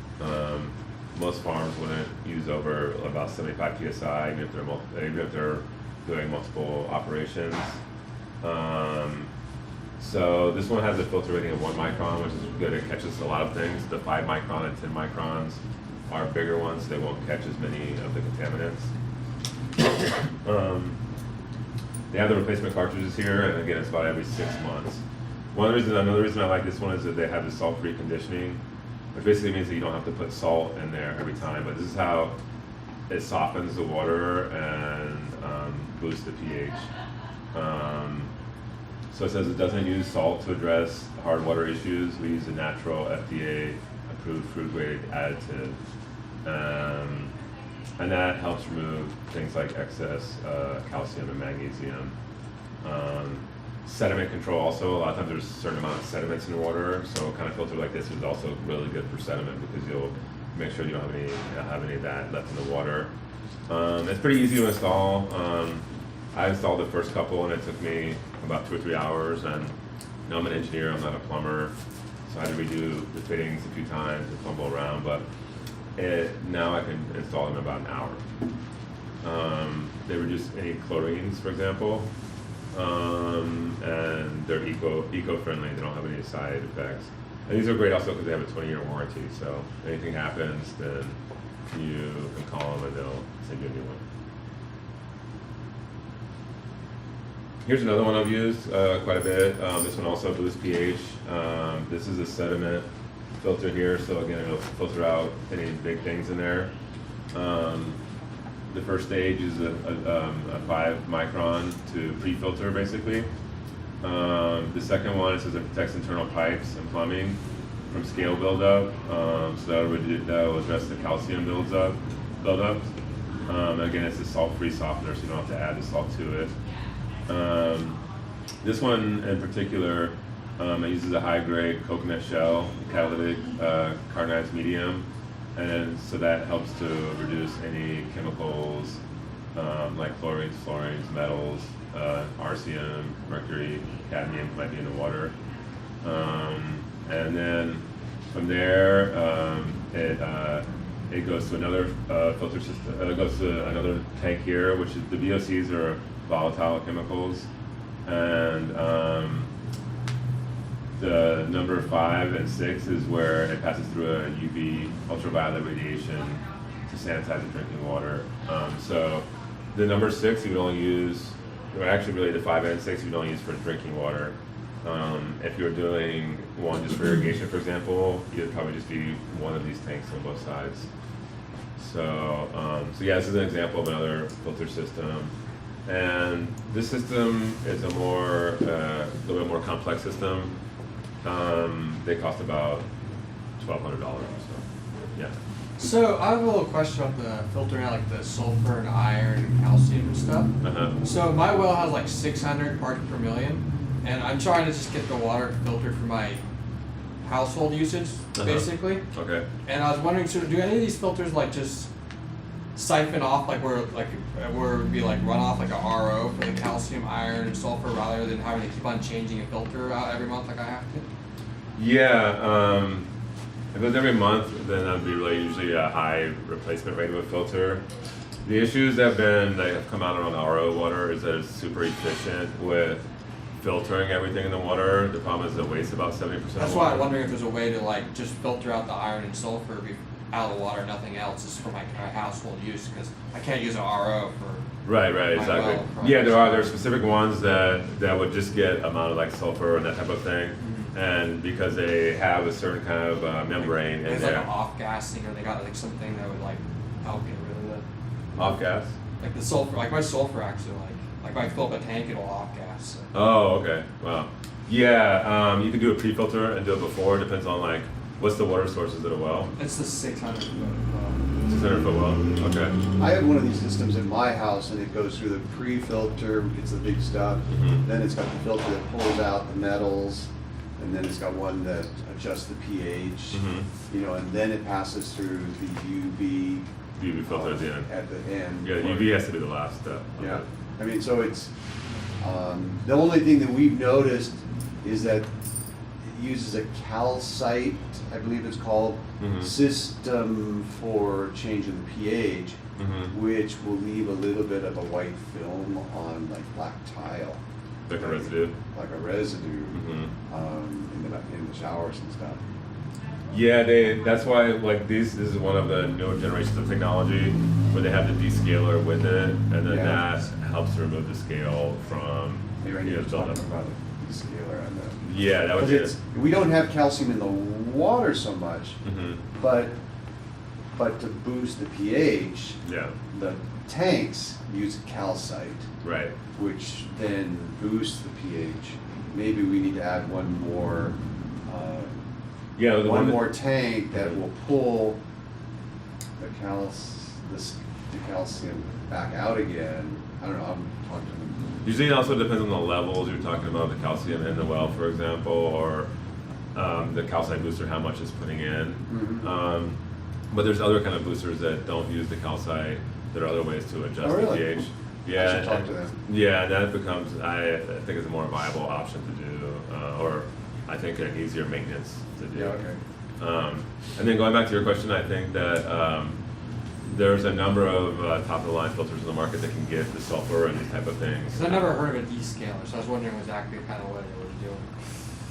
Most farms wouldn't use over about 75 psi, even if they're doing multiple operations. So this one has a filter rating of 1 micron, which is good. It catches a lot of things. The 5 micron and 10 microns are bigger ones. They won't catch as many of the contaminants. They have the replacement cartridges here, and again, it's about every 6 months. Another reason I like this one is that they have the salt-free conditioning, which basically means that you don't have to put salt in there every time. But this is how it softens the water and boosts the pH. So it says it doesn't use salt to address hard water issues. We use a natural FDA-approved food-grade additive. And that helps remove things like excess calcium and magnesium. sediment control also. A lot of times there's a certain amount of sediments in the water, so kind of filter like this is also really good for sediment because you'll make sure you don't have any of that left in the water. It's pretty easy to install. I installed the first couple and it took me about 2 or 3 hours, and I'm an engineer, I'm not a plumber, so I had to redo the fittings a few times and fumble around, but now I can install them in about an hour. They reduce any chlorines, for example, and they're eco-friendly, they don't have any side effects. And these are great also because they have a 20-year warranty, so if anything happens, then you can call them and they'll send you a new one. Here's another one I've used quite a bit. This one also boosts pH. This is a sediment filter here, so again, it'll filter out any big things in there. The first stage is a 5 micron to pre-filter, basically. The second one, it says it protects internal pipes and plumbing from scale buildup. So that will address the calcium buildup. Again, it's a salt-free softener, so you don't have to add the salt to it. This one in particular, it uses a high-grade coconut shell, catalytic carbonized medium, and so that helps to reduce any chemicals like chlorines, fluorines, metals, arsen, mercury, cadmium might be in the water. And then from there, it goes to another filter system. It goes to another tank here, which is the VOCs are volatile chemicals, and the number 5 and 6 is where it passes through a UV ultraviolet radiation to sanitize the drinking water. So the number 6 you would only use, or actually really the 5 and 6 you would only use for drinking water. If you're doing one just for irrigation, for example, you'd probably just do one of these tanks on both sides. So, so yeah, this is an example of another filter system. And this system is a little bit more complex system. They cost about $1,200 or so. Yeah. So I have a little question about the filtering out like the sulfur and iron and calcium and stuff. Uh-huh. So my well has like 600 parts per million, and I'm trying to just get the water filtered for my household usage, basically. Okay. And I was wondering, so do any of these filters like just siphon off where it would be like run off like a RO for the calcium, iron, and sulfur rather than having to keep on changing a filter out every month like I have to? Yeah. If it was every month, then that'd be really usually a high replacement rate of a filter. The issues that have come out on RO water is that it's super efficient with filtering everything in the water. The problem is it wastes about 70% That's of why water. I'm wondering if there's a way to like just filter out the iron and sulfur out of the water, nothing else. This is for my household use because I can't use an RO for. Right, my exactly. well, Yeah, there are specific ones that would just get amount of like sulfur and that type of thing, and because they have a certain kind of membrane in There's there. like an off gassing, or they got like something that would like help get rid of it. Off gas? Like the sulfur, like my sulfur actually, like if I fill up a tank, it'll off gas. So. Oh, okay. Wow. Yeah, you can do a pre-filter and do it before. Depends on like what's the water sources at a well. It's the 600 foot. 600 foot well. Okay. I have one of these systems in my house, and it goes through the pre-filter, gets the big stuff. Mhm. Then it's got the filter that pulls out the metals, and then it's got one that adjusts the pH. Mhm. You know, and then it passes through the UV. UV filter at the end. At the end. Yeah, UV has to be the last step. Yeah, I mean, so it's, the only thing that we've noticed is that it uses a calcite, I believe it's called, Mhm. system for changing the pH, Mhm. which will leave a little bit of a white film on like black tile. Like a residue. Like a residue, Mhm. in the showers and stuff. Yeah, that's why like this is one of the newer generations of technology where they have the descaler with it, and then Yeah. that helps to remove the scale from Maybe I need to talk buildup. about the scaler on that. Yeah, that would Because be we don't have calcium in the water so much, Mhm. but to boost the pH, Yeah, the tanks use calcite, right. which then boosts the pH. Maybe we need to add one more, Yeah, the one that- more tank that will pull the calcium back out again. I don't know, I'm talking to them. Usually it also depends on the levels you're talking about, the calcium in the well, for example, or the calcite booster, how much it's putting in. Mhm. But there's other kind of boosters that don't use the calcite. There are other ways to adjust Oh, really? the pH. I Yeah, should talk to them. yeah, that becomes, I think it's a more viable option to do, or I think an easier maintenance to do. Yeah, okay. And then going back to your question, I think that there's a number of top-of-the-line filters in the market that can get the sulfur and these type of things. Cause I've never heard of a descaler, so I was wondering exactly kind of what it was doing.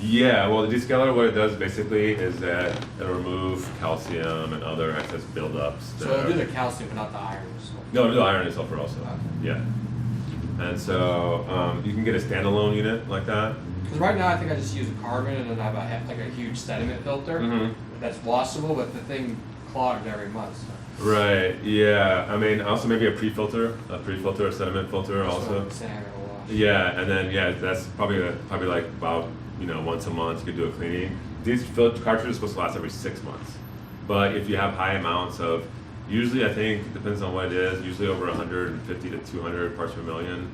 Yeah, well, the descaler, what it does basically is that it'll remove calcium and other excess buildups. So it'll do the calcium, but not the iron. So. No, it'll do iron and sulfur also. Okay. Yeah. And so you can get a standalone unit like that. Because right now I think I just use a carbon and then I have like a huge sediment filter Mhm. that's washable, but the thing clogs every month. So. Right. Yeah. I mean, also maybe a pre-filter, a sediment filter That's what also. I'm saying, I'm gonna wash. Yeah, and then yeah, that's probably like about once a month you could do a cleaning. These cartridges are supposed to last every 6 months, but if you have high amounts of, usually I think it depends on what it is. Usually over 150 to 200 parts per million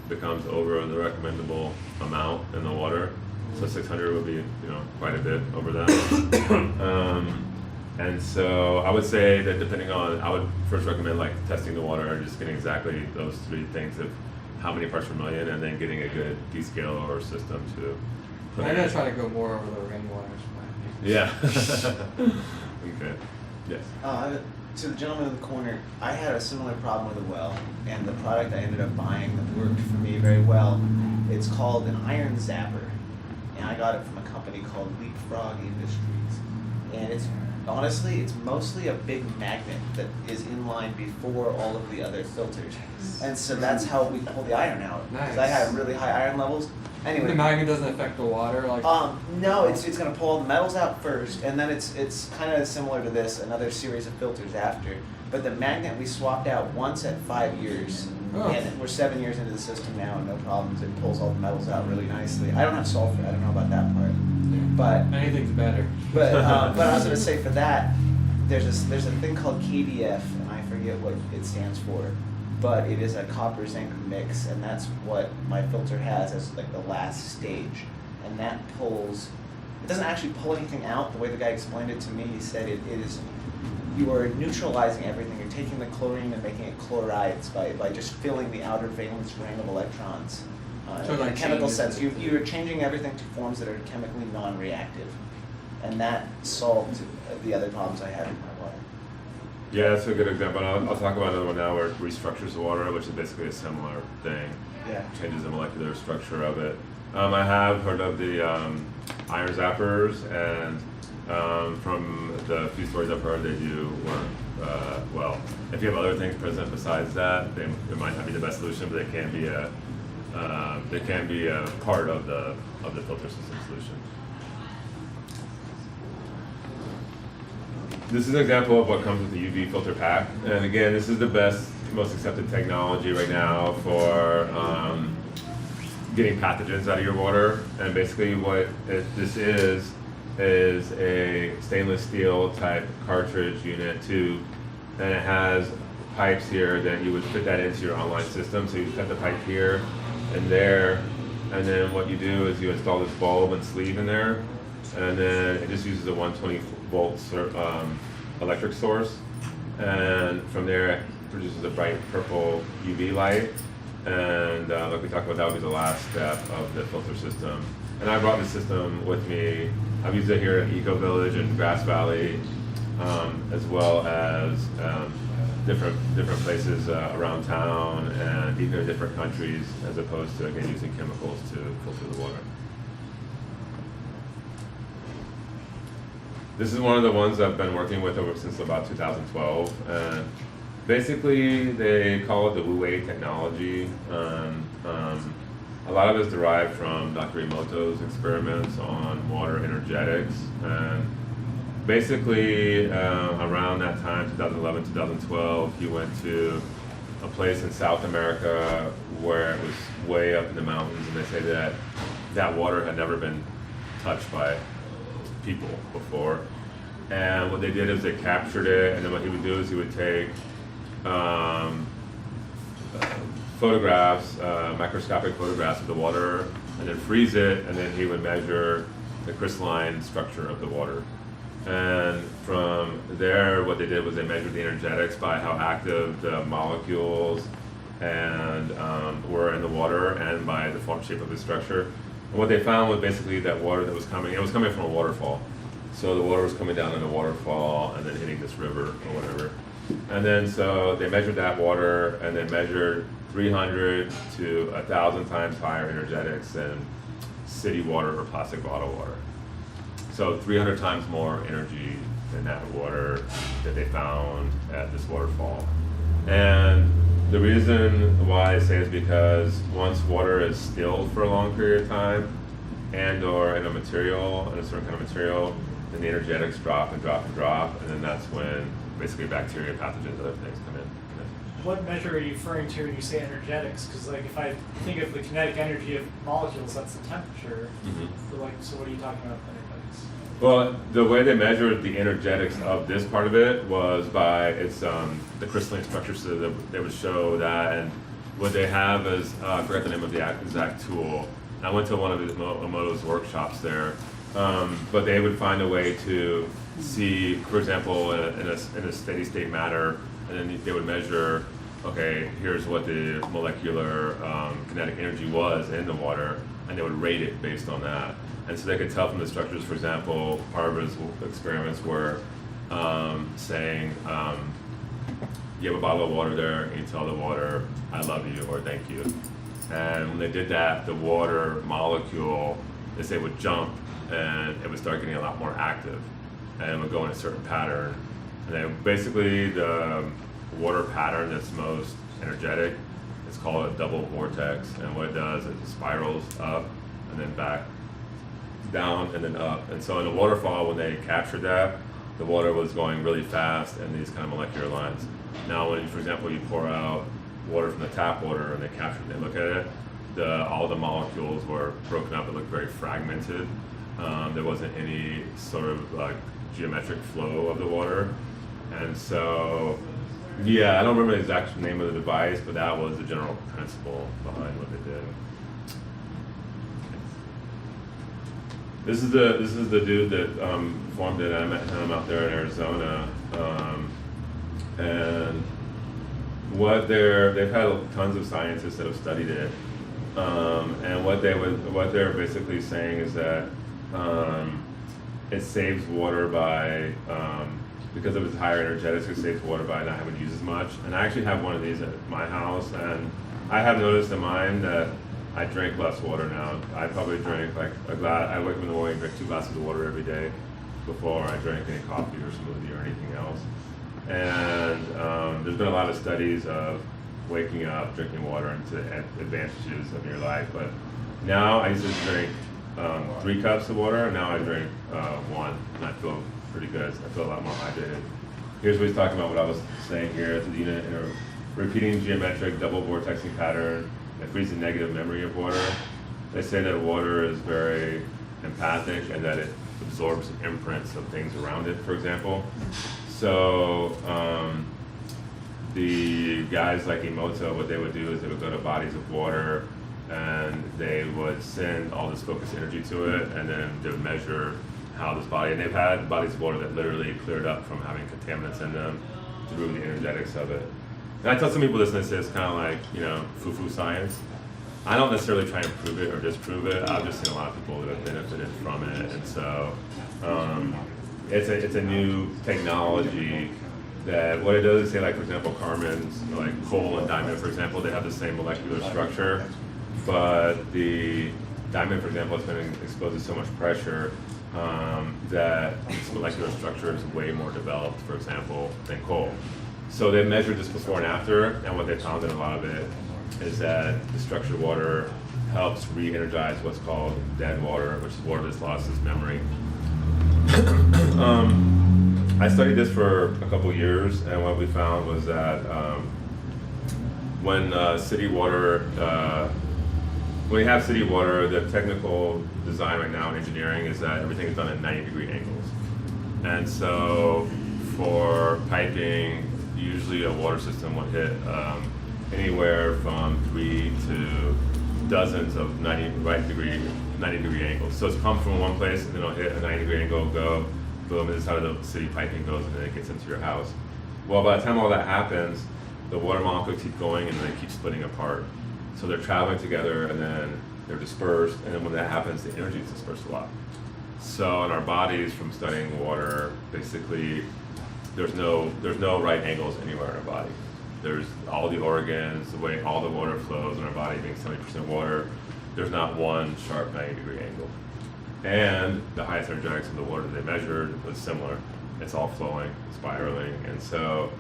becomes over the recommendable amount in the water. So 600 would be quite a bit over that. And so I would say that depending on, I would first recommend like testing the water and just getting exactly those three things of how many parts per million, and then getting a good descaler system to put I'm in. gonna try to go more over the rainwater. Yeah. Okay. Yes. To the gentleman in the corner, I had a similar problem with a well, and the product I ended up buying that worked for me very well, it's called an iron zapper, and I got it from a company called Leapfrog Industries, and it's honestly, it's mostly a big magnet that is in line before all of the other filters, and so that's how we pull the iron out, because I had really high iron levels. Anyway, The magnet doesn't affect the water, like. no, it's gonna pull all the metals out first, and then it's kind of similar to this, another series of filters after. But the magnet we swapped out once at 5 years, Oh. and we're 7 years into the system now, and no problems. It pulls all the metals out really nicely. I don't have sulfur. I don't know about that part, but Anything's better. but I was gonna say for that, there's a thing called KDF, and I forget what it stands for, but it is a copper zinc mix, and that's what my filter has as like the last stage, and that pulls. It doesn't actually pull anything out. The way the guy explained it to me, he said it is. You are neutralizing everything. You're taking the chlorine and making it chlorides by just filling the outer valence ring of electrons. So In a like chemical changes sense, the- you're changing everything to forms that are chemically non-reactive, and that solved the other problems I had in my water. Yeah, that's a good example. I'll talk about another one now where it restructures the water, which is basically a similar thing. Yeah. Changes the molecular structure of it. I have heard of the iron zappers, and from the few stories I've heard, they do work well. If you have other things present besides that, it might not be the best solution, but they can be a part of the filter system solution. This is an example of what comes with the UV filter pack, and again, this is the best, most accepted technology right now for getting pathogens out of your water. And basically, what this is a stainless steel type cartridge unit tube, and it has pipes here that you would fit that into your online system. So you cut the pipe here and there, and then what you do is you install this bulb and sleeve in there, and then it just uses a 120 volt electric source, and from there it produces a bright purple UV light, and like we talked about, that would be the last step of the filter system. And I brought the system with me. I've used it here at Eco Village in Grass Valley, as well as different places around town, and even in different countries, as opposed to, again, using chemicals to filter the water. This is one of the ones I've been working with since about 2012, and basically they call it the Wu-Wei technology. A lot of it is derived from Dr. Emoto's experiments on water energetics, and basically around that time, 2011, 2012, he went to a place in South America where it was way up in the mountains, and they say that that water had never been touched by people before. And what they did is they captured it, and then what he would do is he would take photographs, microscopic photographs of the water, and then freeze it, and then he would measure the crystalline structure of the water. And from there, what they did was they measured the energetics by how active the molecules and were in the water, and by the form shape of the structure. And what they found was basically that water that was coming, it was coming from a waterfall. So the water was coming down in a waterfall and then hitting this river or whatever. And then so they measured that water, and they measured 300 to 1,000 times higher energetics than city water or plastic bottle water. So 300 times more energy than that water that they found at this waterfall. And the reason why I say is because once water is stilled for a long period of time, and or in a material, in a certain kind of material, then the energetics drop and drop and drop, and then that's when basically bacteria, pathogens, other things come in. What measure are you referring to when you say energetics? Because like if I think of the kinetic energy of molecules, that's the temperature. So like, so what are you talking about with energetics? Well, the way they measured the energetics of this part of it was by its the crystalline structure, so that they would show that. And what they have is I forgot the name of the exact tool. I went to one of Emoto's workshops there, but they would find a way to see, for example, in a steady state matter, and then they would measure, okay, here's what the molecular kinetic energy was in the water, and they would rate it based on that. And so they could tell from the structures, for example, part of his experiments were saying, you have a bottle of water there, and you tell the water, I love you, or thank you. And when they did that, the water molecule, they say, would jump, and it would start getting a lot more active, and it would go in a certain pattern. And then basically the water pattern that's most energetic is called a double vortex, and what it does is it spirals up and then back down and then up. And so in a waterfall, when they captured that, the water was going really fast in these kind of molecular lines. Now when, for example, you pour out water from the tap water and they capture it and they look at it, all the molecules were broken up. It looked very fragmented. There wasn't any sort of like geometric flow of the water. And so, yeah, I don't remember the exact name of the device, but that was the general principle behind what they did. This is the dude that formed it. I met him out there in Arizona, and they've had tons of scientists that have studied it, and what they're basically saying is that it saves water by because of its higher energetics, it saves water by not having to use as much. And I actually have one of these at my house, and I have noticed in mine that I drink less water now. I probably drink like a glass. I wake up in the morning, drink 2 glasses of water every day before I drink any coffee or smoothie or anything else. And there's been a lot of studies of waking up, drinking water, and the advantages of your life. But now I used to drink 3 cups of water. Now I drink 1, and I feel pretty good. I feel a lot more hydrated. Here's what he's talking about. What I was saying here: the unit in a repeating geometric double vortexing pattern that creates a negative memory of water. They say that water is very empathic and that it absorbs imprints of things around it, for example. So the guys like Emoto, what they would do is they would go to bodies of water and they would send all this focused energy to it, and then they would measure how this body, and they've had bodies of water that literally cleared up from having contaminants in them through the energetics of it. And I tell some people this, and it's kind of like, you know, foo-foo science. I don't necessarily try and prove it or disprove it. I've just seen a lot of people that have benefited from it, and so it's a new technology that what it does is say, like, for example, carbons, like coal and diamond, for example, they have the same molecular structure, but the diamond, for example, has been exposed to so much pressure that its molecular structure is way more developed, for example, than coal. So they measured this before and after, and what they found in a lot of it is that the structured water helps re-energize what's called dead water, which is water that's lost its memory. I studied this for a couple years, and what we found was that when city water, when you have city water, the technical design right now in engineering is that everything is done at 90-degree angles. And so for piping, usually a water system would hit anywhere from 3 to dozens of 90 degree angles. So it's pumped from one place and then it'll hit a 90-degree angle, go, boom, this is how the city piping goes, and then it gets into your house. Well, by the time all that happens, the water molecules keep going and they keep splitting apart. So they're traveling together and then they're dispersed, and then when that happens, the energy is dispersed a lot. So in our bodies, from studying water, basically, there's no right angles anywhere in our body. There's all the organs, the way all the water flows in our body being 70% water, there's not one sharp 90-degree angle. And the highest energetics of the water they measured was similar. It's all flowing, spiraling, and so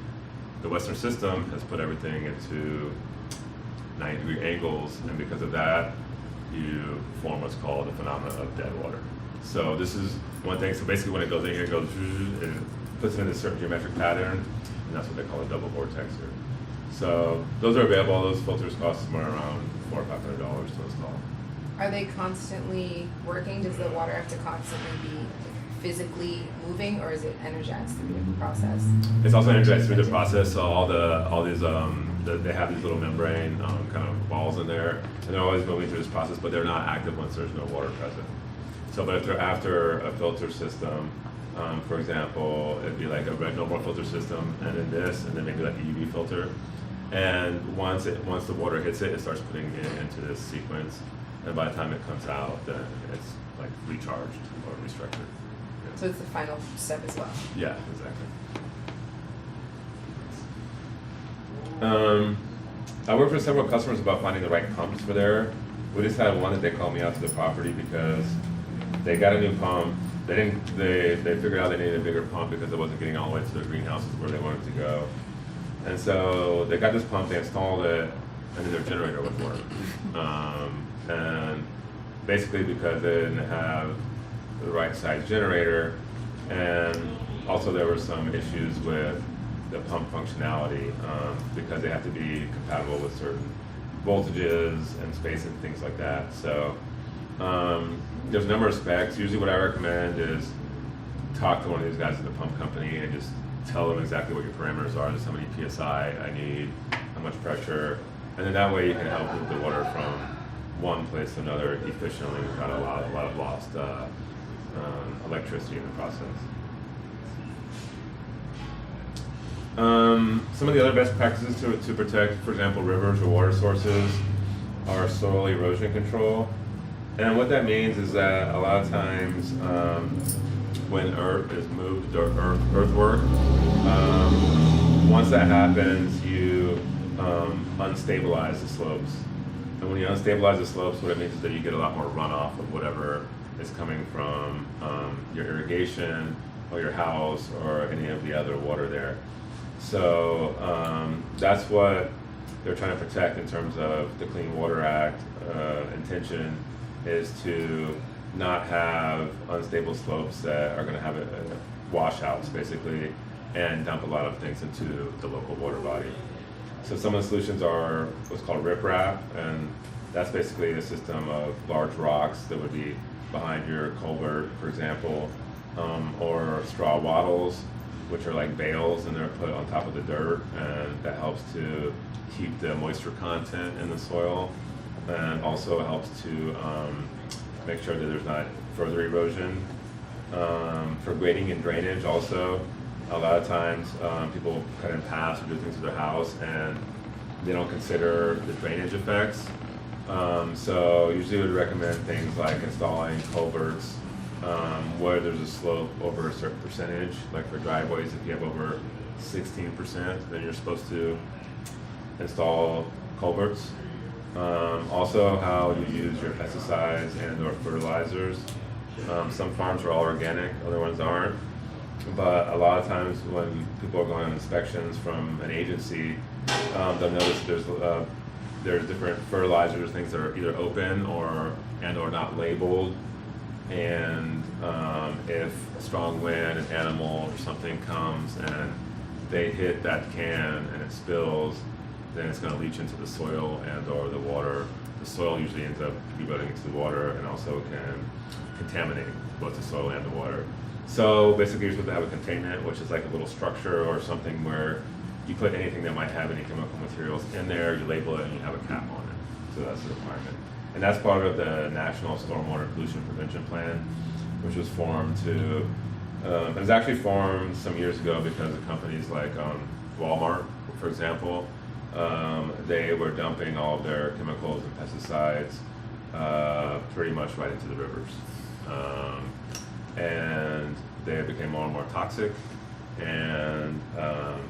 the Western system has put everything into 90-degree angles, and because of that, you form what's called the phenomenon of dead water. So this is one thing. So basically when it goes in here, it goes, it puts it in a certain geometric pattern, and that's what they call a double vortex here. So those are available. Those filters cost somewhere around $400 or $500 to install. Are they constantly working? Does the water have to constantly be physically moving, or is it energized through the process? It's also energized through the process. So all these they have these little membrane kind of balls in there, and they're always moving through this process, but they're not active once there's no water present. So, but if they're after a filter system, for example, it'd be like a red no more filter system, and then this, and then maybe like a UV filter. And once the water hits it, it starts putting it into this sequence, and by the time it comes out, then it's like recharged or restructured. Yeah. So it's the final step as well. Yeah, exactly. I worked with several customers about finding the right pumps for there. We just had one that they called me out to the property because they got a new pump. They figured out they needed a bigger pump because it wasn't getting all the way to their greenhouses where they wanted to go. And so they got this pump, they installed it, and then their generator wouldn't work. And basically because they didn't have the right size generator, and also there were some issues with the pump functionality because they have to be compatible with certain voltages and space and things like that. So there's a number of specs. Usually what I recommend is talk to one of these guys at the pump company and just tell them exactly what your parameters are, just how many PSI I need, how much pressure, and then that way you can help move the water from one place to another efficiently without a lot of lost electricity in the process. Some of the other best practices to protect, for example, rivers or water sources are soil erosion control. And what that means is that a lot of times when earth is moved or earthwork, once that happens, you unstabilize the slopes. And when you unstabilize the slopes, what it means is that you get a lot more runoff of whatever is coming from your irrigation or your house or any of the other water there. So that's what they're trying to protect in terms of the Clean Water Act intention, is to not have unstable slopes that are going to have washouts basically and dump a lot of things into the local water body. So some of the solutions are what's called riprap, and that's basically a system of large rocks that would be behind your culvert, for example, or straw wattles, which are like bales, and they're put on top of the dirt, and that helps to keep the moisture content in the soil, and also helps to make sure that there's not further erosion. For grading and drainage also, a lot of times people cut in paths or do things to their house and they don't consider the drainage effects. So usually we would recommend things like installing culverts where there's a slope over a certain percentage. Like for driveways, if you have over 16%, then you're supposed to install culverts. Also how you use your pesticides and or fertilizers. Some farms are all organic, other ones aren't. But a lot of times when people are going on inspections from an agency, they'll notice there's different fertilizers, things that are either open or not labeled. And if a strong wind, an animal or something comes and they hit that can and it spills, then it's going to leach into the soil and or the water. The soil usually ends up eroding into the water and also can contaminate both the soil and the water. So basically you're supposed to have a containment, which is like a little structure or something where you put anything that might have any chemical materials in there, you label it, and you have a cap on it. So that's the requirement. And that's part of the National Stormwater Pollution Prevention Plan, which was formed to, it was actually formed some years ago because of companies like Walmart, for example. They were dumping all of their chemicals and pesticides pretty much right into the rivers. And they became more and more toxic, and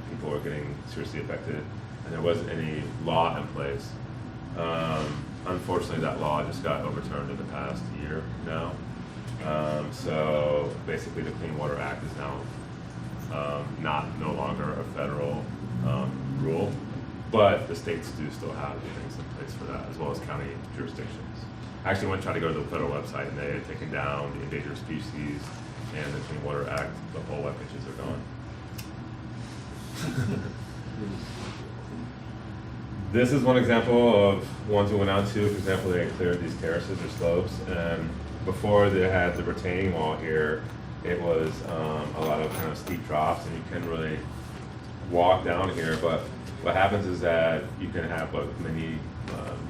people were getting seriously affected, and there wasn't any law in place. Unfortunately, that law just got overturned in the past year now. So basically, the Clean Water Act is now no longer a federal rule, but the states do still have things in place for that, as well as county jurisdictions. I actually went to try to go to the federal website, and they had taken down the endangered species and the Clean Water Act. The whole web pages are gone. This is one example of ones we went out to. For example, they cleared these terraces or slopes, and before they had the retaining wall here, it was a lot of kind of steep drops, and you couldn't really walk down here. But what happens is that you can have many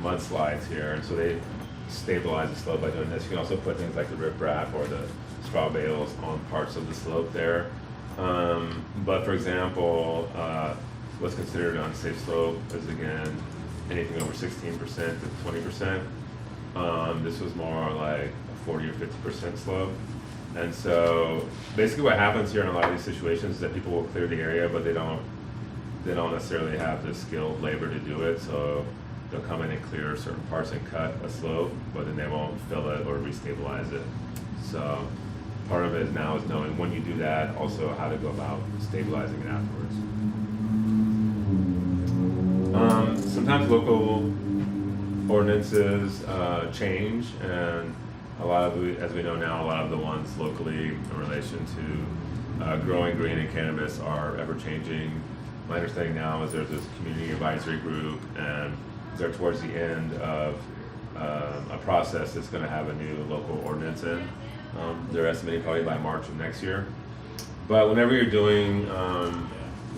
mudslides here, and so they stabilize the slope by doing this. You can also put things like the riprap or the straw bales on parts of the slope there. But for example, what's considered an unsafe slope is again anything over 16% to 20%. This was more like a 40 or 50% slope. And so basically what happens here in a lot of these situations is that people will clear the area, but they don't necessarily have the skilled labor to do it. So they'll come in and clear certain parts and cut a slope, but then they won't fill it or restabilize it. So part of it now is knowing when you do that, also how to go about stabilizing it afterwards. Sometimes local ordinances change, and as we know now, a lot of the ones locally in relation to growing green and cannabis are ever changing. My understanding now is there's this community advisory group, and they're towards the end of a process that's going to have a new local ordinance in. They're estimating probably by March of next year. But whenever you're doing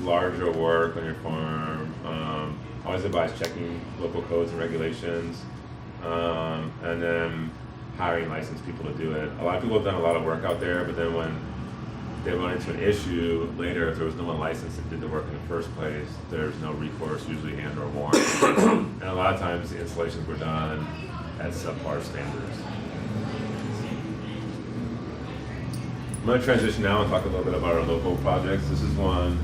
larger work on your farm, always advise checking local codes and regulations, and then hiring licensed people to do it. A lot of people have done a lot of work out there, but then when they run into an issue later, if there was no one licensed that did the work in the first place, there's no recourse, usually and or warrant. And a lot of times the installations were done at subpar standards. I'm going to transition now and talk a little bit about our local projects. This is one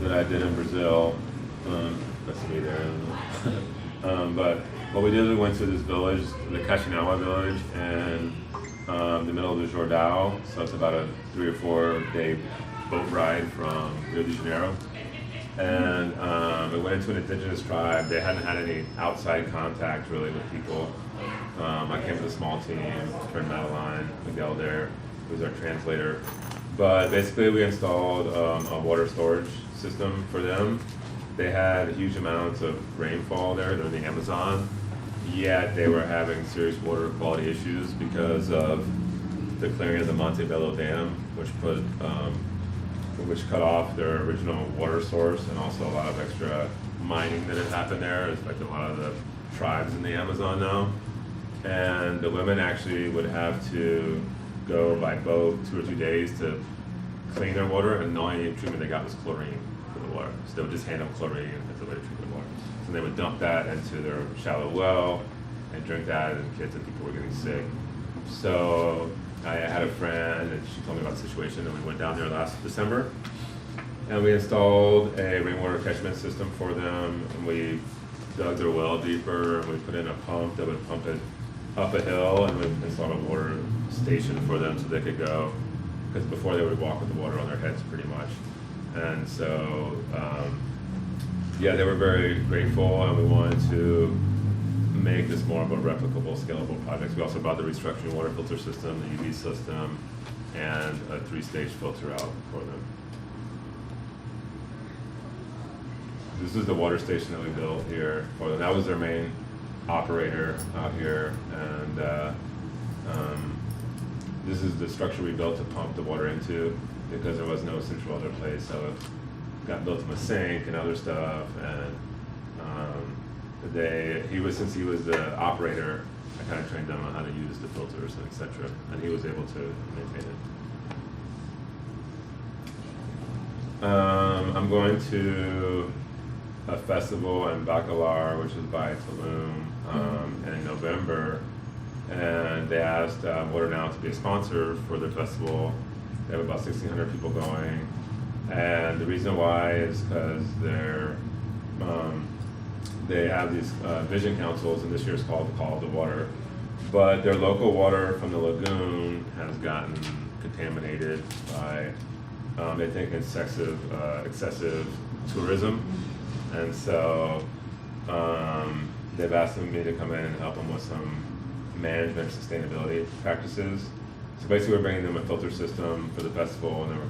that I did in Brazil. That's me there. But what we did is we went to this village, the Catchment village, and the middle of the Jordão. So it's about a 3 or 4 day boat ride from Rio de Janeiro. And we went into an indigenous tribe. They hadn't had any outside contact really with people. I came with a small team, friend Madeline, Miguel there, who's our translator. But basically we installed a water storage system for them. They had huge amounts of rainfall there. They're in the Amazon. Yet they were having serious water quality issues because of the clearing of the Montebello Dam, which cut off their original water source, and also a lot of extra mining that had happened there. It's like a lot of the tribes in the Amazon now. And the women actually would have to go by boat 2 or 3 days to clean their water, and the only treatment they got was chlorine for the water. So they would just hand them chlorine as a way to treat the water. So they would dump that into their shallow well and drink that, and kids and people were getting sick. So I had a friend, and she told me about the situation, and we went down there last December, and we installed a rainwater catchment system for them, and we dug their well deeper, and we put in a pump that would pump it up a hill, and we installed a water station for them so they could go, because before they would walk with the water on their heads pretty much. And so, yeah, they were very grateful, and we wanted to make this more of a replicable, scalable project. We also bought the restructuring water filter system, the UV system, and a 3-stage filter out for them. This is the water station that we built here for them. That was their main operator out here, and this is the structure we built to pump the water into, because there was no central other place. So got built him a sink and other stuff, and since he was the operator, I kind of trained him on how to use the filters and etc. And he was able to maintain it. I'm going to a festival in Bacalar, which is by Tulum, in November, and they asked WaterNow to be a sponsor for the festival. They have about 1,600 people going, and the reason why is because they have these vision councils, and this year's called the Call of the Water. But their local water from the lagoon has gotten contaminated by, they think, excessive tourism. And so they've asked me to come in and help them with some management sustainability practices. So basically we're bringing them a filter system for the festival, and then we're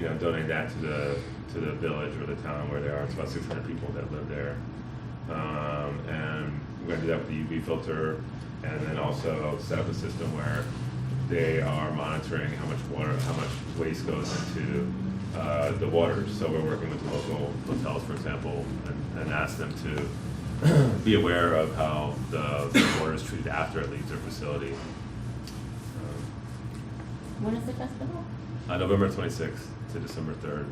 gonna donate that to the village or the town where they are. It's about 600 people that live there. And we're going to do that with the UV filter, and then also set up a system where they are monitoring how much waste goes into the water. So we're working with the local hotels, for example, and ask them to be aware of how the water is treated after it leaves their facility. When is the festival? November 26th to December 3rd.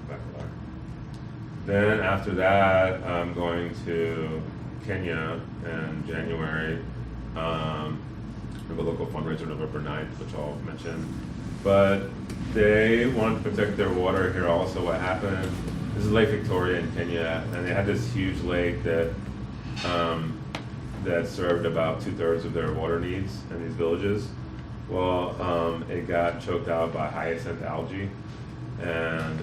Bacalar. Then after that, I'm going to Kenya in January. We have a local fundraiser November 9th, which I'll mention. But they want to protect their water here also. What happened, this is Lake Victoria in Kenya, and they had this huge lake that served about 2/3 of their water needs in these villages. Well, it got choked out by hyacinth algae, and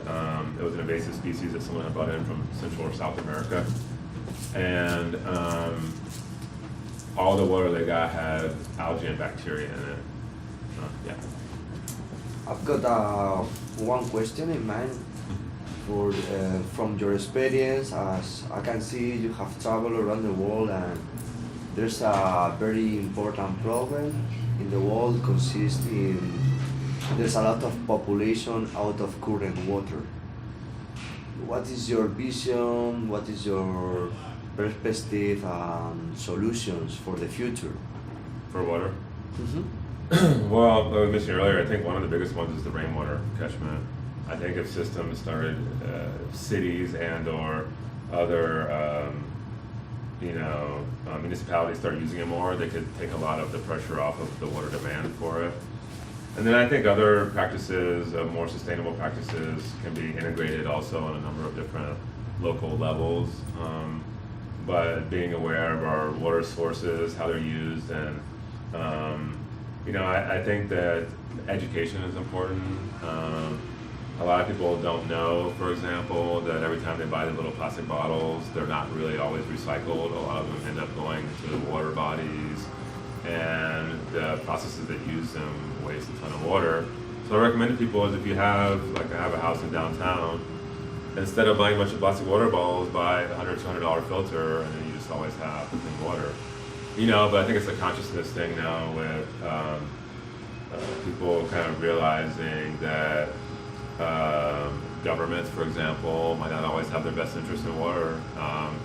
it was an invasive species that someone had brought in from Central or South America. And all the water they got had algae and bacteria in it. Yeah. I've got one question in mind for from your experience. As I can see, you have traveled around the world, and there's a very important problem in the world consisting there's a lot of population out of current water. What is your vision? What is your perspective and solutions for the future? For water? Mm-hmm. Well, I mentioned earlier, I think one of the biggest ones is the rainwater catchment. I think if systems started, cities and or other municipalities start using it more, they could take a lot of the pressure off of the water demand for it. And then I think other practices, more sustainable practices, can be integrated also on a number of different local levels. But being aware of our water sources, how they're used, and I think that education is important. A lot of people don't know, for example, that every time they buy the little plastic bottles, they're not really always recycled. A lot of them end up going into the water bodies, and the processes that use them waste a ton of water. So I recommend to people is if you have, like I have a house in downtown, instead of buying a bunch of plastic water bottles, buy a $100, $200 filter, and then you just always have the clean water. But I think it's a consciousness thing now with people kind of realizing that governments, for example, might not always have their best interest in water,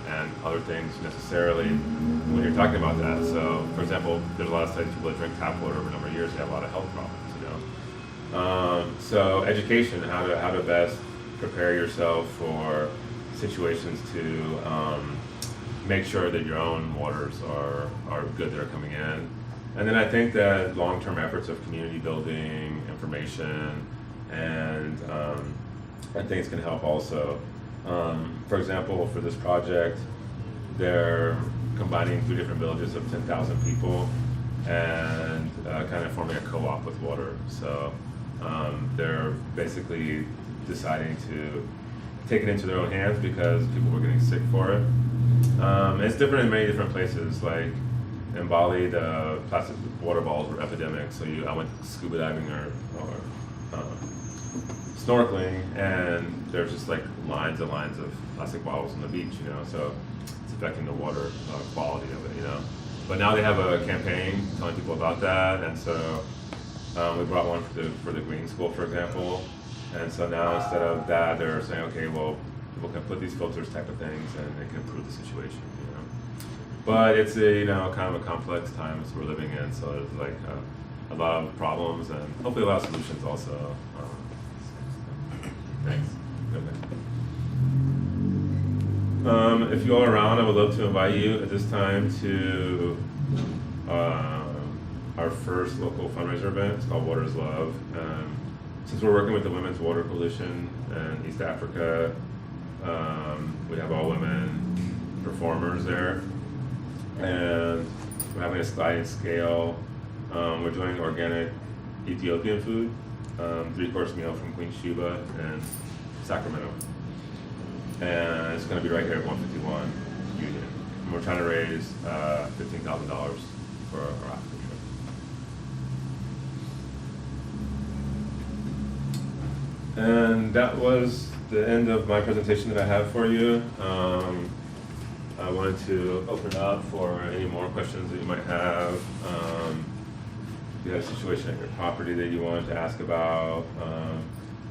and other things necessarily when you're talking about that. So, for example, there's a lot of studies people that drink tap water over a number of years, they have a lot of health problems, So education, how to best prepare yourself for situations to make sure that your own waters are good that are coming in. And then I think that long-term efforts of community building, information, and things can help also. For example, for this project, they're combining 3 different villages of 10,000 people and kind of forming a co-op with water. So they're basically deciding to take it into their own hands because people were getting sick for it. It's different in many different places. Like in Bali, the plastic water bottles were epidemic. So I went scuba diving or snorkeling, and there's just like lines and lines of plastic bottles on the beach, so it's affecting the water quality of it, But now they have a campaign telling people about that, and so we brought one for the green school, for example, And so now instead of that, they're saying, okay, well, people can put these filters type of things and it can improve the situation, you know. But it's a, you know, kind of a complex time as we're living in, so there's like a lot of problems and hopefully a lot of solutions also. Thanks. Okay. If you all are around, I would love to invite you at this time to our first local fundraiser event. It's called Water's Love. Since we're working with the Women's Water Coalition in East Africa, we have all women performers there. And we're having a sliding scale. We're doing organic Ethiopian food, 3-course meal from Queen Yuba in Sacramento. And it's going to be right here at 151 Union. And we're trying to raise $15,000 for our African trip. And that was the end of my presentation that I have for you. I wanted to open it up for any more questions that you might have. If you have a situation at your property that you wanted to ask about,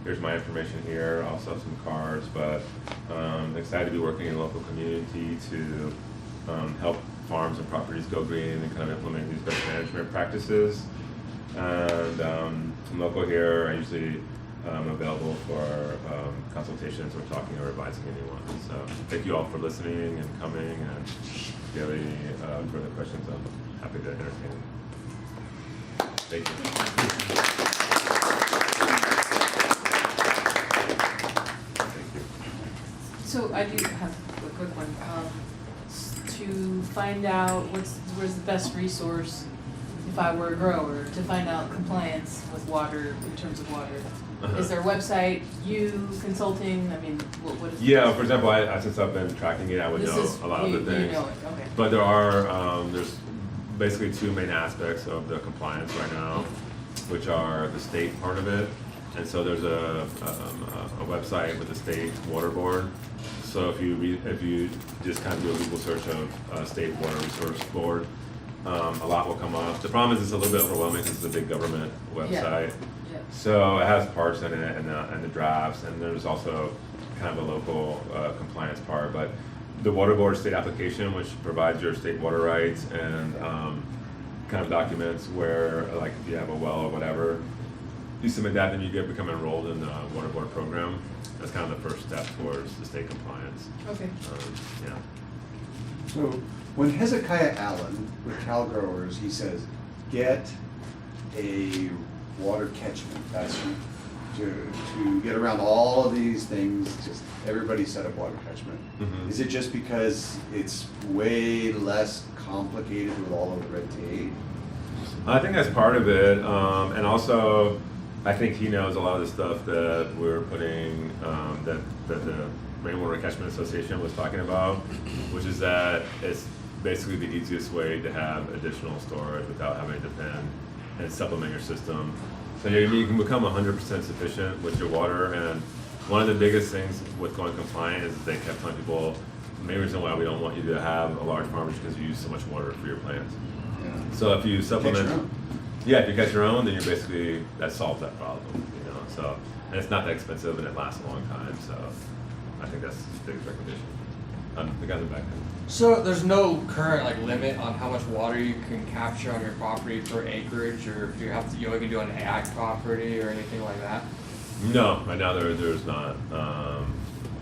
here's my information here. I'll sell some cards, but I'm excited to be working in the local community to help farms and properties go green and kind of implement these best management practices. And I'm local here. I usually I'm available for consultations or talking or advising anyone. So thank you all for listening and coming. And if you have any further questions, I'm happy to entertain. Thank you. Thank you. So I do have a quick one. To find out where's the best resource if I were a grower to find out compliance with water in terms of water. Is there a website, you consulting? I mean, what is? Yeah, for example, since I've been tracking it, I would know a lot of the things. You know it, okay. But there are there's basically two main aspects of the compliance right now, which are the state part of it, and so there's a website with the state water board. So if you just kind of do a Google search of state water resource board, a lot will come up. The problem is it's a little bit overwhelming because it's a big government website. Yeah. So it has parts in it and the drafts, and there's also kind of a local compliance part. But the water board state application, which provides your state water rights and kind of documents where, like, if you have a well or whatever, you submit that, then you become enrolled in the water board program. That's kind of the first step towards the state compliance. Okay. Yeah. So when Hezekiah Allen with Cal Growers, he says, get a water catchment. That's to get around all of these things, just everybody set up water catchment. Mm-hmm. Is it just because it's way less complicated with all of the red tape? I think that's part of it, and also I think he knows a lot of the stuff that we're putting, that the Rainwater Catchment Association was talking about, which is that it's basically the easiest way to have additional storage without having to depend and supplement your system. So you can become 100% sufficient with your water, and one of the biggest things with going compliant is they kept telling people, the main reason why we don't want you to have a large farm is because you use so much water for your plants. Yeah. So if you supplement, Catch your own. yeah, if you catch your own, then you're basically, that solves that problem, you know. So, and it's not that expensive and it lasts a long time. So I think that's the biggest recommendation. The guys in the back. So there's no current like limit on how much water you can capture on your property per acreage, or if you have to, you can do an ag property or anything like that? No, right now there's not.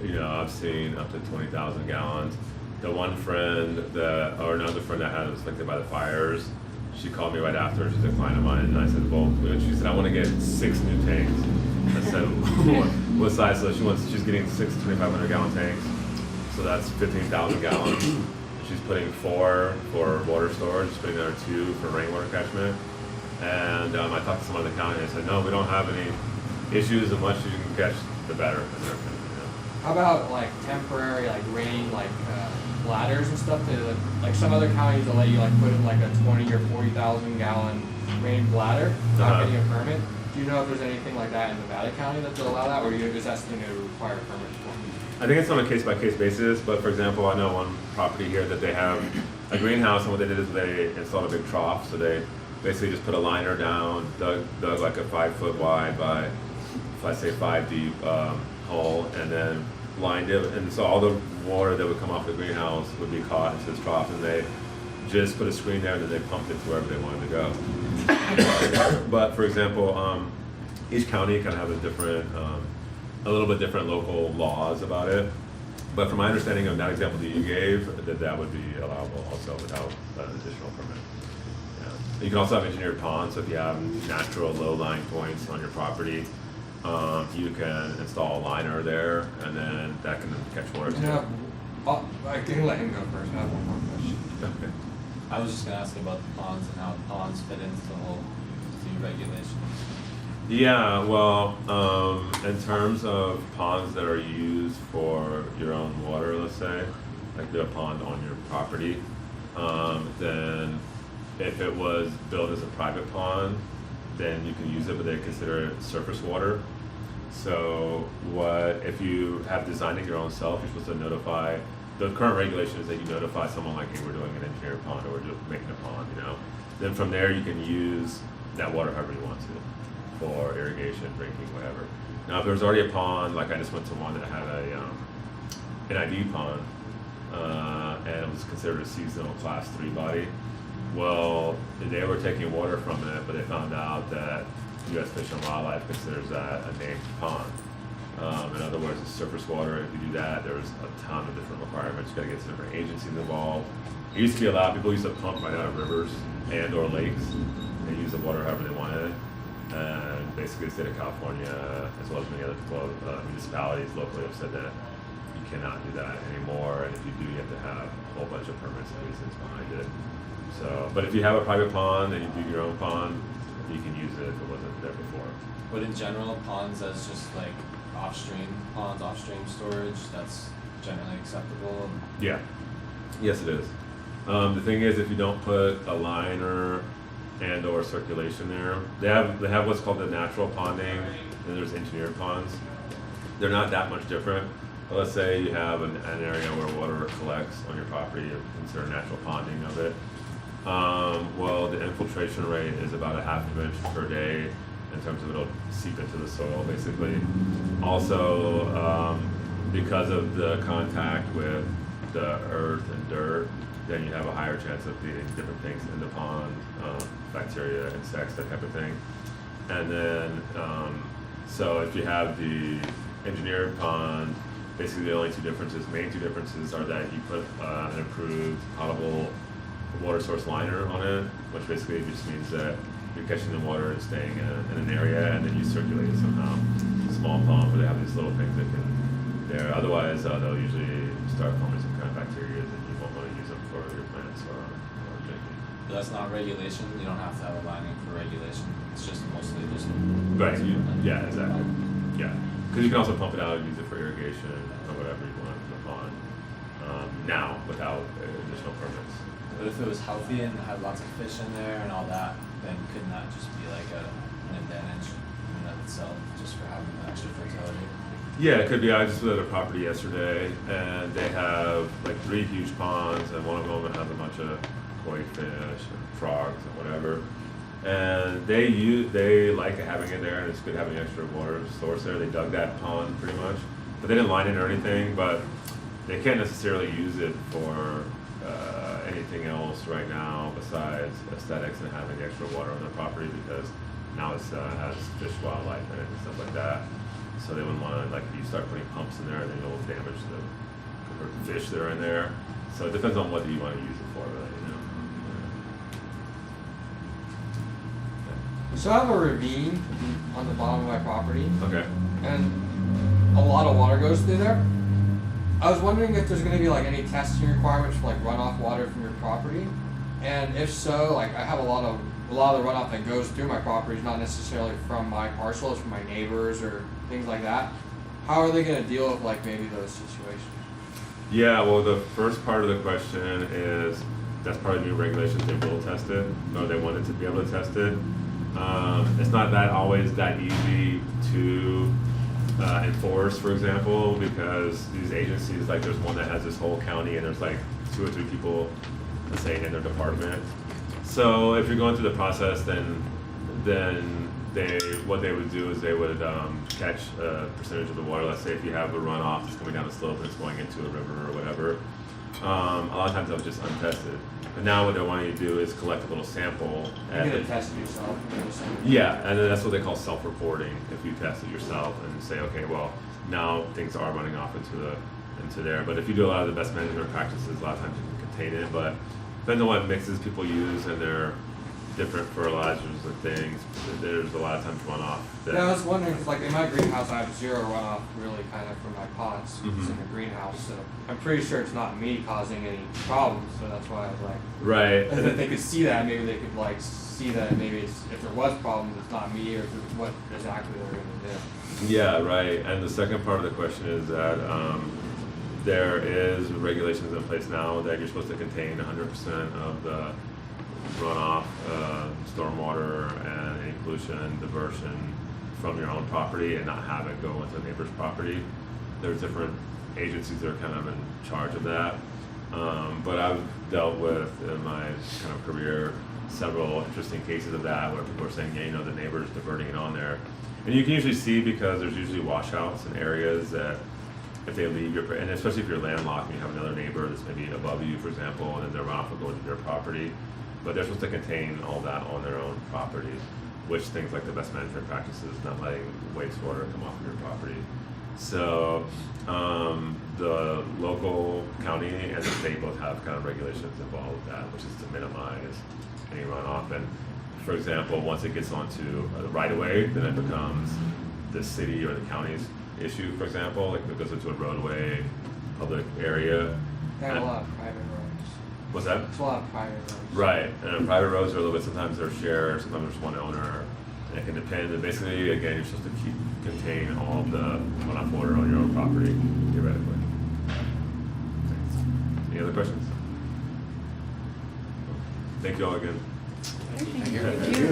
You know, I've seen up to 20,000 gallons. The one friend or another friend that was affected by the fires, she called me right after. She's a client of mine, and I said, well, she said, I want to get 6 new tanks. I said, what size? So she's getting 6 2,500 gallon tanks. So that's 15,000 gallons. She's putting 4 for water storage. She's putting another 2 for rainwater catchment. And I talked to someone in the county, and they said, no, we don't have any issues. The much you can catch, the better. How about like temporary like rain bladders and stuff? Like some other counties will let you like put in like a 20 or 40,000 gallon rain bladder without getting a permit. Do you know if there's anything like that in Nevada County that will allow that, or is that something that would require a permit for? I think it's on a case-by-case basis, but for example, I know one property here that they have a greenhouse, and what they did is they installed a big trough, so they basically just put a liner down, dug like a 5 foot wide by let's say 5 deep hole, and then lined it, and so all the water that would come off the greenhouse would be caught into this trough, and they just put a screen there, and then they pumped it to wherever they wanted to go. But for example, each county kind of has a little bit different local laws about it. But from my understanding of that example that you gave, that would be allowable also without an additional permit. Yeah. You can also have engineered ponds, so if you have natural low-lying points on your property, you can install a liner there, and then that can catch water. I can let him go first. I have one more question. Okay. I was just gonna ask about the ponds and how ponds fit into the whole regulations. Yeah, well, in terms of ponds that are used for your own water, let's say, like the pond on your property, then if it was built as a private pond, then you can use it, but they consider it surface water. So if you have designed it your own self, you're supposed to notify, the current regulation is that you notify someone like, hey, we're doing an engineered pond, or we're just making a pond, you know. Then from there, you can use that water however you want to, for irrigation, drinking, whatever. Now, if there's already a pond, like I just went to one that had an ID pond, and it was considered a seasonal class 3 body. Well, they were taking water from it, but they found out that U.S. Fish and Wildlife considers that a named pond. In other words, it's surface water. If you do that, there's a ton of different requirements. You gotta get some different agencies involved. It used to be allowed, people used to pump right out of rivers and or lakes and use the water however they wanted. And basically the state of California, as well as many other municipalities locally, have said that you cannot do that anymore. And if you do, you have to have a whole bunch of permits and reasons behind it. So, but if you have a private pond and you do your own pond, you can use it if it wasn't there before. But in general, ponds as just like offstream ponds, offstream storage, that's generally acceptable. Yeah. Yes, it is. The thing is, if you don't put a liner and or circulation there, they have what's called the natural ponding, and there's engineered ponds. They're not that much different. But let's say you have an area where water collects on your property, you consider natural ponding of it. Well, the infiltration rate is about a half of an inch per day in terms of it'll seep into the soil, basically. Also, because of the contact with the earth and dirt, then you have a higher chance of getting different things in the pond, bacteria, insects, that type of thing. And then, so if you have the engineered pond, basically the only main two differences are that you put an improved potable water source liner on it, which basically just means that you're catching the water and staying in an area, and then you circulate it somehow. Small pond where they have these little things that can there. Otherwise, they'll usually start forming some kind of bacteria that you won't want to use them for your plants or drinking. But that's not regulation. You don't have to have a lining for regulation. It's just mostly just. Right. Yeah. Exactly. Yeah. Because you can also pump it out and use it for irrigation or whatever you want in the pond. Now, without additional permits. But if it was healthy and had lots of fish in there and all that, then couldn't that just be like an advantage in and of itself, just for having the extra fertility? Yeah, it could be. I just was at a property yesterday, and they have like 3 huge ponds, and one of them has a bunch of koi fish and frogs and whatever. And they like having it there, and it's good having extra water source there. They dug that pond pretty much, but they didn't line it or anything. But they can't necessarily use it for anything else right now besides aesthetics and having extra water on their property, because now it has fish, wildlife in it and stuff like that. So they wouldn't want to, like, if you start putting pumps in there, then you'll damage the fish that are in there. So it depends on what you want to use it for, really, you know. So I have a ravine on the bottom of my property, Okay. and a lot of water goes through there. I was wondering if there's going to be like any testing requirements for like runoff water from your property, and if so, like I have a lot of the runoff that goes through my property is not necessarily from my parcel, it's from my neighbors or things like that. How are they going to deal with like maybe those situations? Yeah, well, the first part of the question is that's part of new regulations. They will test it, or they wanted to be able to test it. It's not always that easy to enforce, for example, because these agencies, like there's one that has this whole county and there's like 2 or 3 people, let's say, in their department. So if you're going through the process, then what they would do is they would catch a percentage of the water. Let's say if you have a runoff that's coming down the slope and it's going into a river or whatever. A lot of times that was just untested. But now what they want you to do is collect a little sample. You get it tested yourself. Yeah, and then that's what they call self-reporting. If you test it yourself and say, okay, well, now things are running off into there. But if you do a lot of the best management practices, a lot of times you can contain it. But depending on what mixes people use and their different fertilizers and things, there's a lot of times runoff. Yeah, I was wondering, 'cause like in my greenhouse, I have zero runoff really kind of from my pots. It's in the greenhouse, so I'm pretty sure it's not me causing any problems. So that's why I was like, Right. if they could see that, maybe they could like see that maybe it's, if there was problems, it's not me, or if it's what exactly they're gonna do. Yeah, right. And the second part of the question is that there is regulations in place now that you're supposed to contain 100% of the runoff, stormwater, and any pollution, diversion from your own property and not have it go into a neighbor's property. There's different agencies that are kind of in charge of that. But I've dealt with in my kind of career several interesting cases of that where people are saying, yeah, you know, the neighbor's diverting it on there. And you can usually see because there's usually washouts in areas that if they leave your, and especially if you're landlocked and you have another neighbor that's maybe above you, for example, and then their runoff will go into their property. But they're supposed to contain all that on their own property, which things like the best management practices, not letting wastewater come off of your property. So the local, county, and the state both have kind of regulations involved with that, which is to minimize any runoff. And for example, once it gets onto the right of way, then it becomes the city or the county's issue, for example, like if it goes into a roadway, public area. They have a lot of private roads. What's that? It's a lot of private roads. Right, and private roads are a little bit, sometimes they're shared, sometimes there's one owner, and it can depend, and basically, again, you're supposed to contain all of the runoff water on your own property, theoretically. Thanks. Any other questions? Thank you all again. Thank you. Thank you.